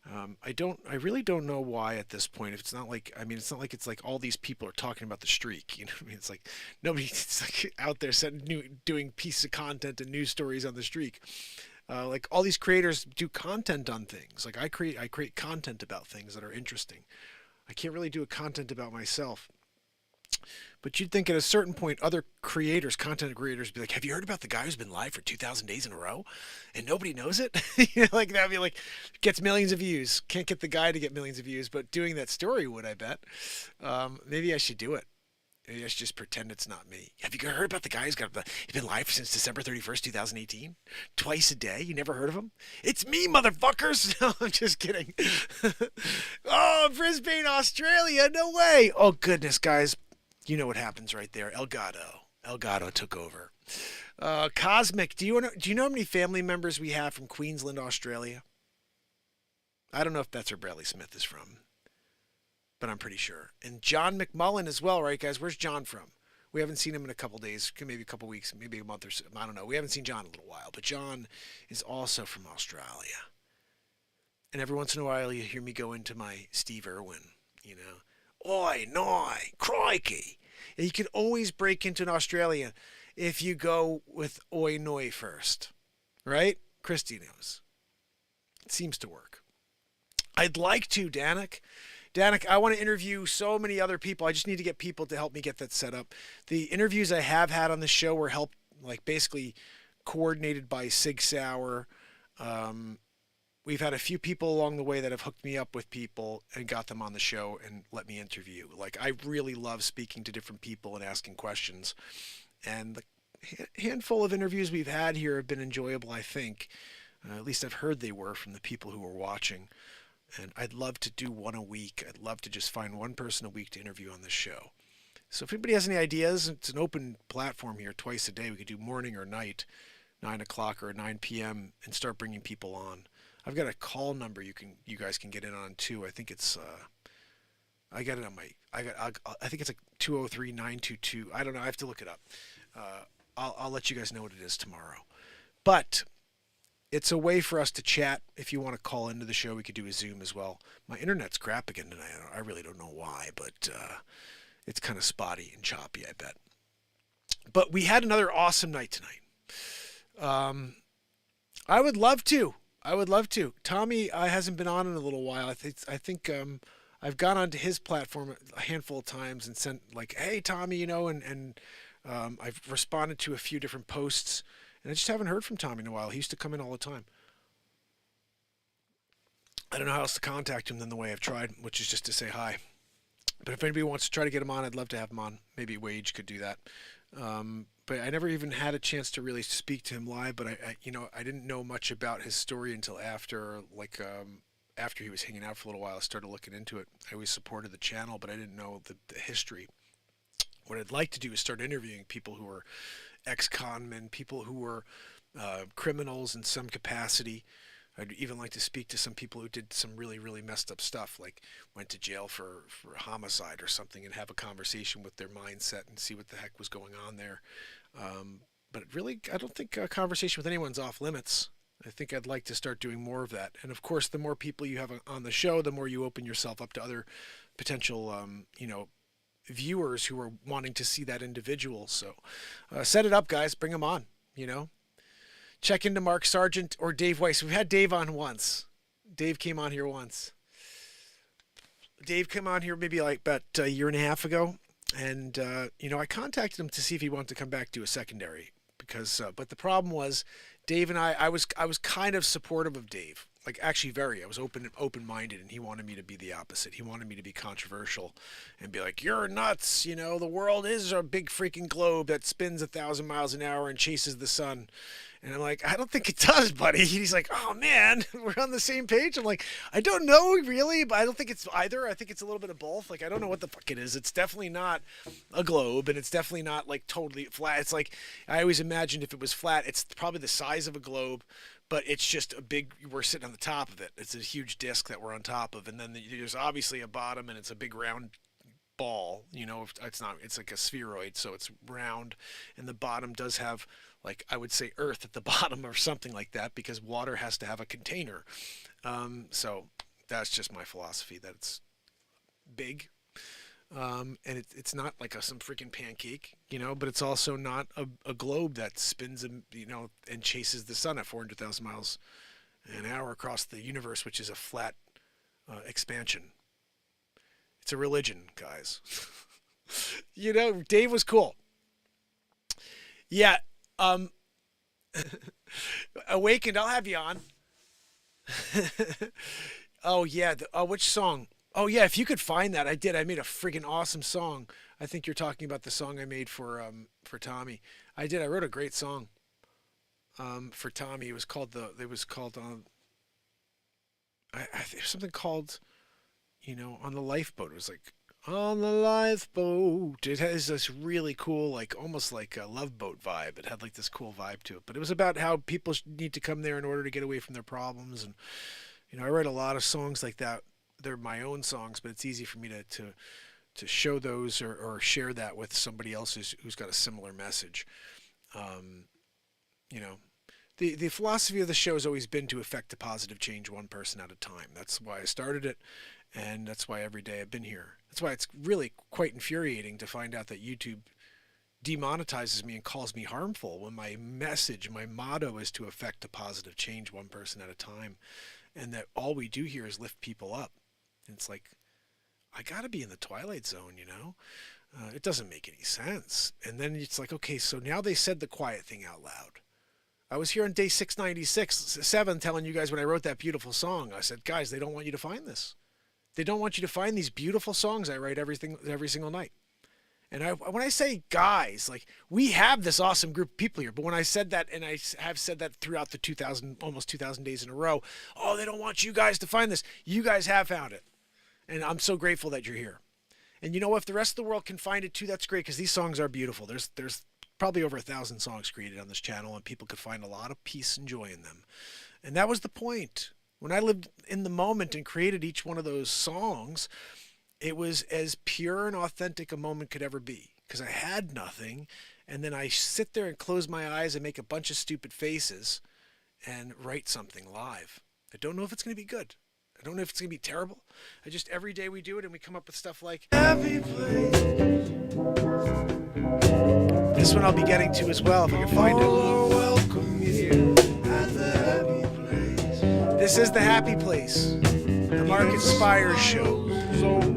I really don't know why at this point. If it's not like, it's not like it's like all these people are talking about the streak. It's like nobody's like out there doing pieces of content and news stories on the streak. Like all these creators do content on things. Like I create content about things that are interesting. I can't really do a content about myself. But you'd think at a certain point, other creators, content creators, would be like, have you heard about the guy who's been live for 2,000 days in a row and nobody knows it? Like that'd be like, gets millions of views. Can't get the guy to get millions of views, but doing that story would, I bet. Maybe I should do it. Maybe I should just pretend it's not me. Have you heard about the guy he's been live since December 31st, 2018? Twice a day? You never heard of him? It's me, motherfuckers! No, I'm just kidding. Oh, Brisbane, Australia, no way! Oh, goodness, guys. You know what happens right there. Elgato took over. Cosmic, do you know how many family members we have from Queensland, Australia? I don't know if that's where Bradley Smith is from, but I'm pretty sure. And John McMullen as well, right, guys? Where's John from? We haven't seen him in a couple days, maybe a couple weeks, maybe a month or so. I don't know. We haven't seen John in a little while, but John is also from Australia. And every once in a while, you hear me go into my Steve Irwin, Oi, noi, crikey. And you can always break into an Australian if you go with oi, noi first. Right? Christy knows. It seems to work. I'd like to, Danik. Danik, I want to interview so many other people. I just need to get people to help me get that set up. The interviews I have had on the show were helped like basically coordinated by Sig Sauer. We've had a few people along the way that have hooked me up with people and got them on the show and let me interview. Like, I really love speaking to different people and asking questions. And the handful of interviews we've had here have been enjoyable, I think. At least I've heard they were from the people who were watching. And I'd love to do one a week. I'd love to just find one person a week to interview on this show. So if anybody has any ideas, it's an open platform here twice a day. We could do morning or night, 9 o'clock or 9 p.m. and start bringing people on. I've got a call number you guys can get in on too. I think it's I got it on I think it's like 203-922. I don't know. I have to look it up. I'll let you guys know what it is tomorrow. But it's a way for us to chat. If you want to call into the show, we could do a Zoom as well. My internet's crap again tonight. I really don't know why, but it's kind of spotty and choppy, I bet. But we had another awesome night tonight. I would love to. Tommy hasn't been on in a little while. I think I've gone onto his platform a handful of times and sent like, "Hey, Tommy," and I've responded to a few different posts, and I just haven't heard from Tommy in a while. He used to come in all the time. I don't know how else to contact him than the way I've tried, which is just to say hi. But if anybody wants to try to get him on, I'd love to have him on. Maybe Wage could do that. But I never even had a chance to really speak to him live. But I didn't know much about his story until after he was hanging out for a little while. I started looking into it. I always supported the channel, but I didn't know the history. What I'd like to do is start interviewing people who are ex-con men, people who were criminals in some capacity. I'd even like to speak to some people who did some really, really messed up stuff, like went to jail for homicide or something, and have a conversation with their mindset and see what the heck was going on there. But really, I don't think a conversation with anyone's off limits. I think I'd like to start doing more of that. And of course, the more people you have on the show, the more you open yourself up to other potential, viewers who are wanting to see that individual. So set it up, guys. Bring them on, Check into Mark Sargent or Dave Weiss. We've had Dave on once. Dave came on here once. Dave came on here maybe like about a year and a half ago. And, I contacted him to see if he wanted to come back to a secondary. But the problem was Dave and I was kind of supportive of Dave. Like, actually I was open-minded, and he wanted me to be the opposite. He wanted me to be controversial and be like, "You're nuts, the world is a big freaking globe that spins 1,000 miles an hour and chases the sun." And I'm like, "I don't think it does, buddy." He's like, "Oh man, we're on the same page." I'm like, "I don't know really, but I don't think it's either. I think it's a little bit of both. Like, I don't know what the fuck it is. It's definitely not a globe, and it's definitely not like totally flat. It's like, I always imagined if it was flat, it's probably the size of a globe, but it's just we're sitting on the top of it. It's a huge disc that we're on top of. And then there's obviously a bottom, and it's a big round ball. It's like a spheroid, so it's round. And the bottom does have, like, I would say Earth at the bottom or something like that, because water has to have a container. So that's just my philosophy, that it's big. And it's not like some freaking pancake, but it's also not a globe that spins, and chases the sun at 400,000 miles an hour across the universe, which is a flat expansion. It's a religion, guys. Dave was cool. Yeah. Awakened, I'll have you on. Oh, yeah. Which song? Oh, yeah, if you could find that. I did. I made a friggin' awesome song. I think you're talking about the song I made for Tommy. I did. I wrote a great song for Tommy. It was called something called, On the Lifeboat. It was like, "On the lifeboat." It has this really cool, like almost like a Love Boat vibe. It had like this cool vibe to it. But it was about how people need to come there in order to get away from their problems. And, I write a lot of songs like that. They're my own songs, but it's easy for me to show those or share that with somebody else who's got a similar message. The philosophy of the show has always been to effect a positive change one person at a time. That's why I started it, and that's why every day I've been here. That's why it's really quite infuriating to find out that YouTube demonetizes me and calls me harmful when my message, my motto is to effect a positive change one person at a time, and that all we do here is lift people up. And it's like, I gotta be in the twilight zone, It doesn't make any sense. And then it's like, okay, so now they said the quiet thing out loud. I was here on day 696, telling you guys when I wrote that beautiful song, I said, guys, they don't want you to find this. They don't want you to find these beautiful songs I write every single night. And when I say guys, like, we have this awesome group of people here, but when I said that, and I have said that throughout the almost 2,000 days in a row, oh, they don't want you guys to find this. You guys have found it. And I'm so grateful that you're here. And you know, if the rest of the world can find it too, that's great, because these songs are beautiful. There's probably over 1,000 songs created on this channel, and people could find a lot of peace and joy in them. And that was the point. When I lived in the moment and created each one of those songs, it was as pure and authentic a moment could ever be, because I had nothing. And then I sit there and close my eyes and make a bunch of stupid faces and write something live. I don't know if it's going to be good. I don't know if it's going to be terrible. Every day we do it and we come up with stuff like Happy Place. This one I'll be getting to as well if I can find it. Welcome here at the happy place. This is the Happy Place, the MarkinsPires show.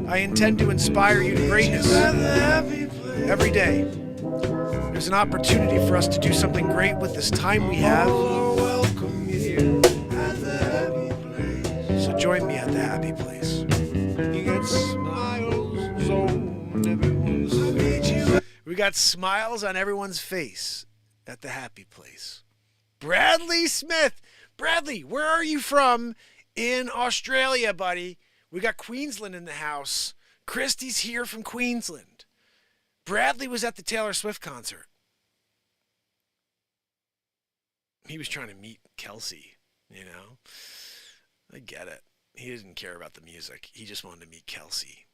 I intend to inspire you to greatness every day. There's an opportunity for us to do something great with this time we have. Welcome here at the happy place. So join me at the Happy Place. You get smiles on everyone's face. We got smiles on everyone's face at the Happy Place. Bradley Smith. Bradley, where are you from in Australia, buddy? We got Queensland in the house. Christy's here from Queensland. Bradley was at the Taylor Swift concert. He was trying to meet Kelsey, you know? I get it. He didn't care about the music. He just wanted to meet Kelsey.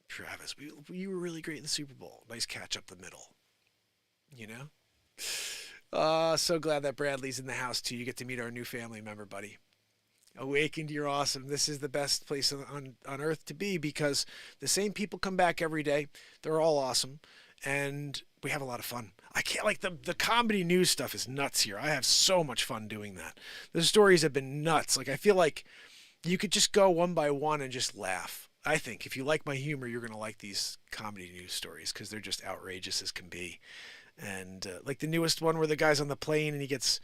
Travis, you were really great in the Super Bowl. Nice catch up the middle. You know? So glad that Bradley's in the house, too. You get to meet our new family member, buddy. Awakened, you're awesome. This is the best place on earth to be, because the same people come back every day. They're all awesome, and we have a lot of fun. I can't, like, the comedy news stuff is nuts here. I have so much fun doing that. The stories have been nuts. Like, I feel like you could just go one by one and just laugh. I think if you like my humor, you're going to like these comedy news stories, because they're just outrageous as can be. And like the newest one where the guy's on the plane and he gets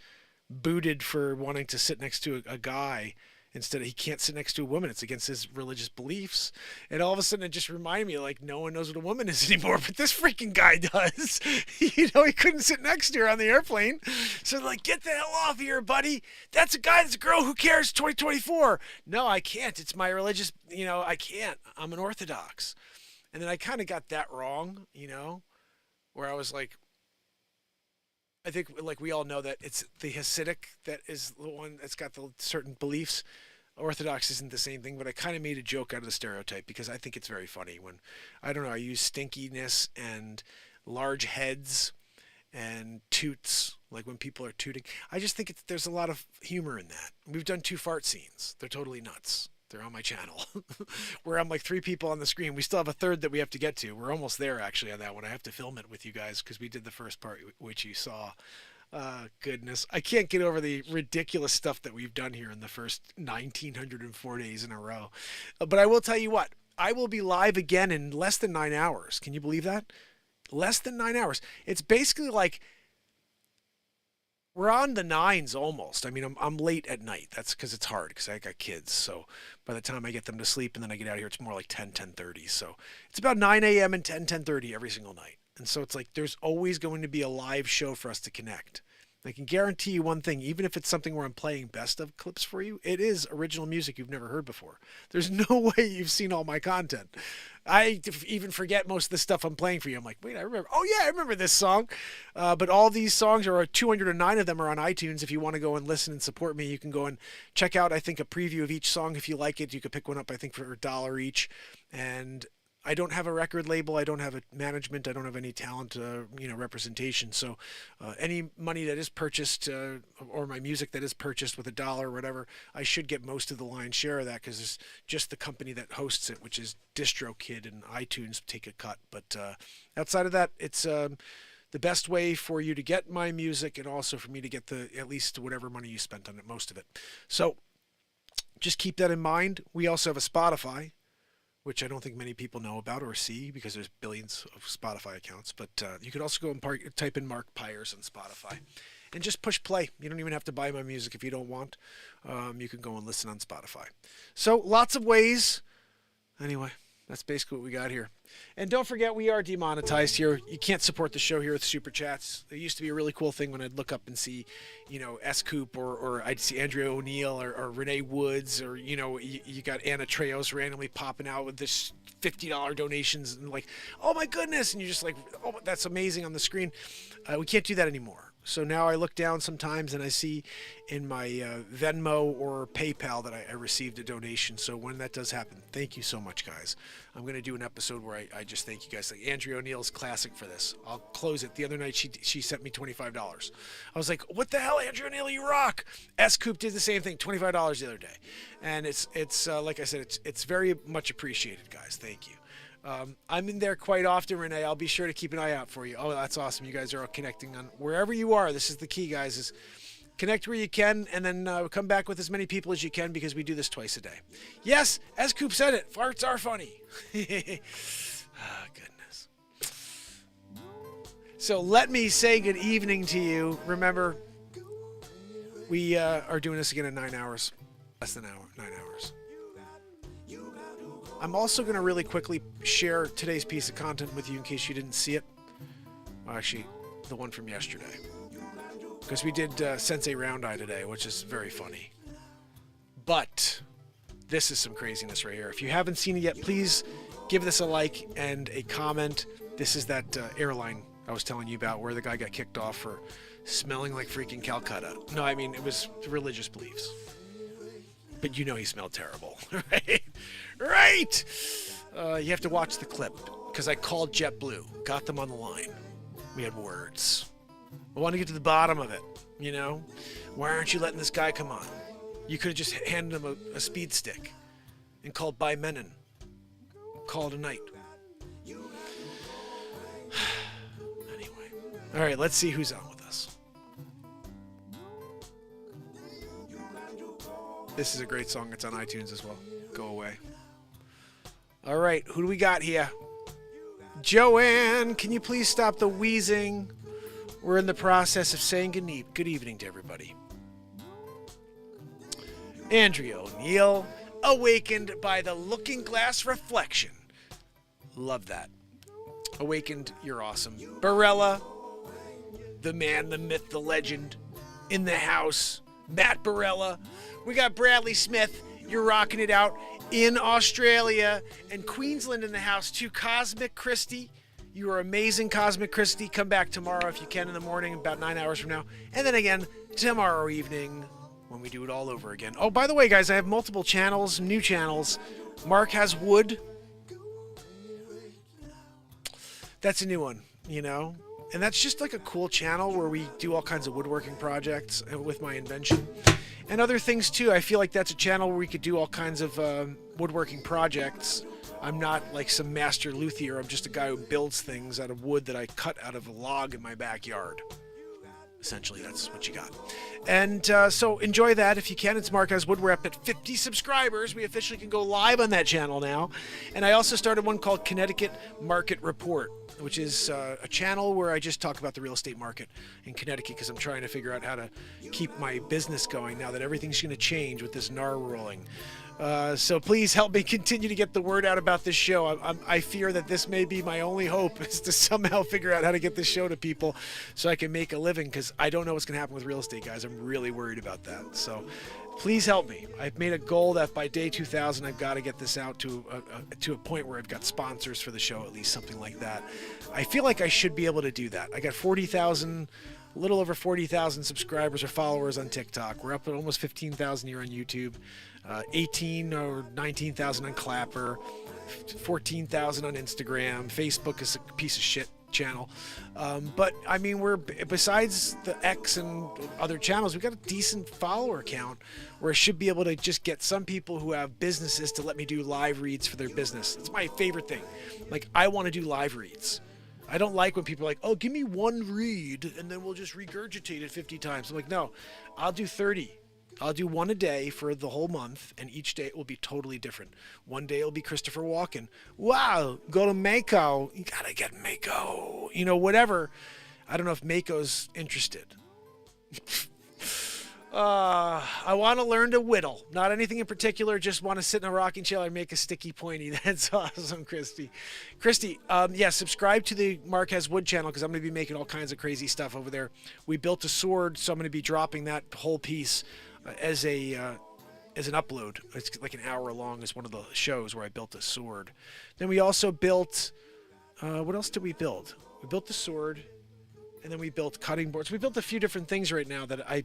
booted for wanting to sit next to a guy instead of, he can't sit next to a woman. It's against his religious beliefs. And all of a sudden it just reminded me, like, no one knows what a woman is anymore, but this freaking guy does. You know, he couldn't sit next to her on the airplane. So like, get the hell off here, buddy. That's a guy, that's a girl, who cares, 2024. No, I can't. It's my religious, you know, I can't. I'm an Orthodox. And then I kind of got that wrong, you know, where I was like, I think, like, we all know that it's the Hasidic that is the one that's got the certain beliefs. Orthodox isn't the same thing, but I kind of made a joke out of the stereotype because I think it's very funny when, I don't know, I use stinkiness and large heads and toots, like when people are tooting. I just think there's a lot of humor in that. We've done 2 fart scenes. They're totally nuts. They're on my channel where I'm like 3 people on the screen. We still have a third that we have to get to. We're almost there actually on that one. I have to film it with you guys because we did the first part, which you saw. Goodness. I can't get over the ridiculous stuff that we've done here in the first 1,904 days in a row. But I will tell you what, I will be live again in less than 9 hours. Can you believe that? Less than 9 hours. It's basically like, we're on the 9s almost. I mean, I'm late at night. That's because it's hard because I got kids. So by the time I get them to sleep and then I get out of here, it's more like 10:30. So it's about 9 a.m. and 10:30 every single night. And so it's like there's always going to be a live show for us to connect. I can guarantee you one thing, even if it's something where I'm playing best of clips for you, it is original music you've never heard before. There's no way you've seen all my content. I even forget most of the stuff I'm playing for you. I'm like, wait, I remember. Oh, yeah, I remember this song. But all these songs, or 209 of them, are on iTunes. If you want to go and listen and support me, you can go and check out, I think, a preview of each song. If you like it, you could pick one up, I think, for $1 each. And I don't have a record label. I don't have a management. I don't have any talent, representation. So any money that is purchased or my music that is purchased with $1 or whatever, I should get most of the lion's share of that because it's just the company that hosts it, which is DistroKid and iTunes, take a cut. But outside of that, it's the best way for you to get my music and also for me to get at least whatever money you spent on it, most of it. So just keep that in mind. We also have a Spotify, which I don't think many people know about or see because there's billions of Spotify accounts. But you could also go and type in Mark Pires on Spotify and just push play. You don't even have to buy my music if you don't want. You can go and listen on Spotify. So lots of ways. Anyway, that's basically what we got here. And don't forget, we are demonetized here. You can't support the show here with Super Chats. It used to be a really cool thing when I'd look up and see, S. Coop or I'd see Andrea O'Neill or Renee Woods or, you got Anna Treos randomly popping out with this $50 donations and like, oh my goodness. And you're just like, oh, that's amazing on the screen. We can't do that anymore. So now I look down sometimes and I see in my Venmo or PayPal that I received a donation. So when that does happen, thank you so much, guys. I'm going to do an episode where I just thank you guys. Like Andrea O'Neill's classic for this. I'll close it. The other night she sent me $25. I was like, what the hell, Andrea O'Neill, you rock. S. Coop did the same thing, $25 the other day. And it's like I said, it's very much appreciated, guys. Thank you. I'm in there quite often, Renee. I'll be sure to keep an eye out for you. Oh, that's awesome. You guys are all connecting on wherever you are. This is the key, guys, is connect where you can and then come back with as many people as you can because we do this twice a day. Yes, as Coop said it, farts are funny. Oh, goodness. So let me say good evening to you. Remember, we are doing this again in 9 hours. Less than 9 hours. I'm also going to really quickly share today's piece of content with you in case you didn't see it. Well, actually, the one from yesterday. Because we did Sensei Round Eye today, which is very funny. But this is some craziness right here. If you haven't seen it yet, please give this a like and a comment. This is that airline I was telling you about where the guy got kicked off for smelling like freaking Calcutta. No, I mean, it was religious beliefs. But he smelled terrible, right? Right! You have to watch the clip, because I called JetBlue, got them on the line. We had words. I want to get to the bottom of it, Why aren't you letting this guy come on? You could have just handed him a speed stick and called by Menon. Call it a night. Anyway. All right, let's see who's on with us. This is a great song. It's on iTunes as well. Go away. All right, who do we got here? Joanne, can you please stop the wheezing? We're in the process of saying good evening to everybody. Andrea O'Neill, awakened by the looking glass reflection. Love that. Awakened, you're awesome. Barella, the man, the myth, the legend, in the house. Matt Barella. We got Bradley Smith. You're rocking it out in Australia. And Queensland in the house too. Cosmic Christie. You are amazing, Cosmic Christie. Come back tomorrow if you can in the morning, about 9 hours from now. And then again, tomorrow evening when we do it all over again. Oh, by the way, guys, I have multiple channels, new channels. Mark Has Wood. That's a new one, And that's just like a cool channel where we do all kinds of woodworking projects with my invention. And other things too. I feel like that's a channel where we could do all kinds of woodworking projects. I'm not like some master luthier. I'm just a guy who builds things out of wood that I cut out of a log in my backyard. Essentially, that's what you got. And so enjoy that if you can. It's Mark Has Wood. We're up at 50 subscribers. We officially can go live on that channel now. And I also started one called Connecticut Market Report, which is a channel where I just talk about the real estate market in Connecticut because I'm trying to figure out how to keep my business going now that everything's going to change with this NAR ruling. So please help me continue to get the word out about this show. I fear that this may be my only hope is to somehow figure out how to get this show to people so I can make a living because I don't know what's going to happen with real estate, guys. I'm really worried about that. So please help me. I've made a goal that by day 2000, I've got to get this out to a point where I've got sponsors for the show, at least something like that. I feel like I should be able to do that. I got 40,000, a little over 40,000 subscribers or followers on TikTok. We're up at almost 15,000 here on YouTube. 18 or 19,000 on Clapper, 14,000 on Instagram. Facebook is a piece of shit channel. But I mean, we're, besides the X and other channels, we've got a decent follower count where I should be able to just get some people who have businesses to let me do live reads for their business. It's my favorite thing. Like, I want to do live reads. I don't like when people are like, oh, give me one read and then we'll just regurgitate it 50 times. I'm like, no, I'll do 30. I'll do one a day for the whole month, and each day it will be totally different. One day it'll be Christopher Walken. Wow, go to Mako. You gotta get Mako. You know, whatever. I don't know if Mako's interested. I want to learn to whittle. Not anything in particular. Just want to sit in a rocking chair and make a sticky pointy. That's awesome, Christy. Christy, yeah, subscribe to the Mark Has Wood channel because I'm going to be making all kinds of crazy stuff over there. We built a sword, so I'm going to be dropping that whole piece as an upload. It's like an hour long. It's one of the shows where I built a sword. Then we also built, what else did we build? We built the sword. And then we built cutting boards. We built a few different things right now that I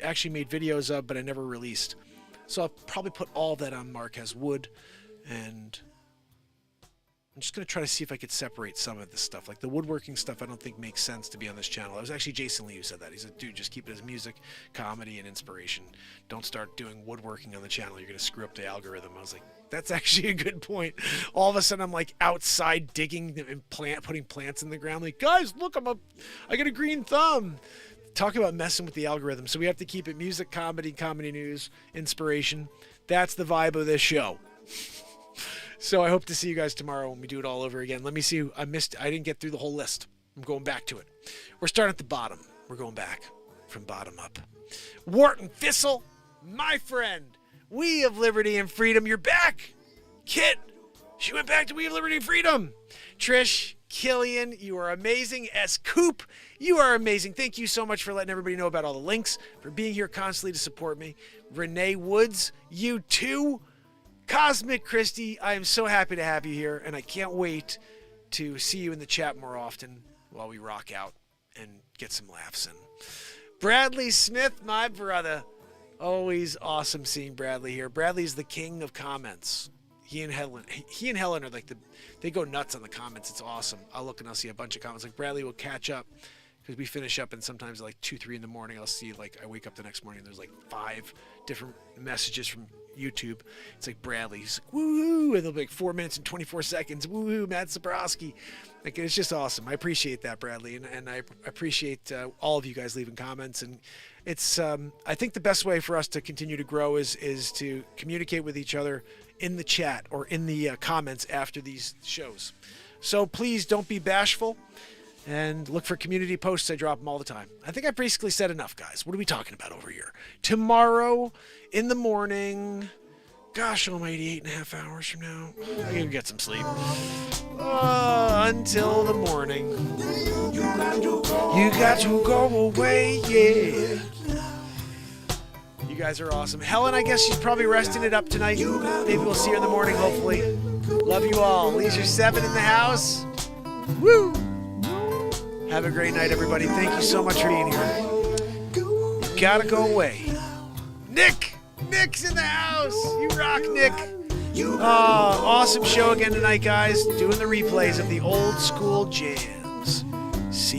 actually made videos of, but I never released. So I'll probably put all that on Mark Has Wood. And I'm just going to try to see if I could separate some of this stuff. Like the woodworking stuff I don't think makes sense to be on this channel. It was actually Jason Lee who said that. He said, dude, just keep it as music, comedy, and inspiration. Don't start doing woodworking on the channel. You're going to screw up the algorithm. I was like, that's actually a good point. All of a sudden I'm like outside digging and putting plants in the ground. Like, guys, look, I got a green thumb. Talk about messing with the algorithm. So we have to keep it music, comedy news, inspiration. That's the vibe of this show. So I hope to see you guys tomorrow when we do it all over again. Let me see. I didn't get through the whole list. I'm going back to it. We're starting at the bottom. We're going back from bottom up. Wharton Thistle, my friend. We of Liberty and Freedom. You're back. Kit, she went back to We of Liberty and Freedom. Trish, Killian, you are amazing. S. Coop, you are amazing. Thank you so much for letting everybody know about all the links, for being here constantly to support me. Renee Woods, you too. Cosmic Christie, I am so happy to have you here, and I can't wait to see you in the chat more often while we rock out and get some laughs in. Bradley Smith, my brother. Always awesome seeing Bradley here. Bradley's the king of comments. He and Helen are like they go nuts on the comments. It's awesome. I'll look and I'll see a bunch of comments. Like Bradley will catch up because we finish up, and sometimes like 2-3 in the morning, I'll see, like, I wake up the next morning and there's like 5 different messages from YouTube. It's like Bradley, he's like, woohoo, and they'll be like 4 minutes and 24 seconds, woohoo, Matt Zabrowski. Like, it's just awesome. I appreciate that, Bradley, and I appreciate all of you guys leaving comments. And it's I think the best way for us to continue to grow is to communicate with each other in the chat or in the comments after these shows. So please don't be bashful. And look for community posts. I drop them all the time. I think I basically said enough, guys. What are we talking about over here? Tomorrow in the morning. Gosh almighty, 8.5 hours from now. I gotta get some sleep. Until the morning. You got to go away, yeah. You guys are awesome. Helen, I guess she's probably resting it up tonight. Maybe we'll see her in the morning, hopefully. Love you all. Leisure 7 in the house. Woo! Have a great night, everybody. Thank you so much for being here. You gotta go away. Nick's in the house. You rock, Nick. Awesome show again tonight, guys. Doing the replays of the old school jams.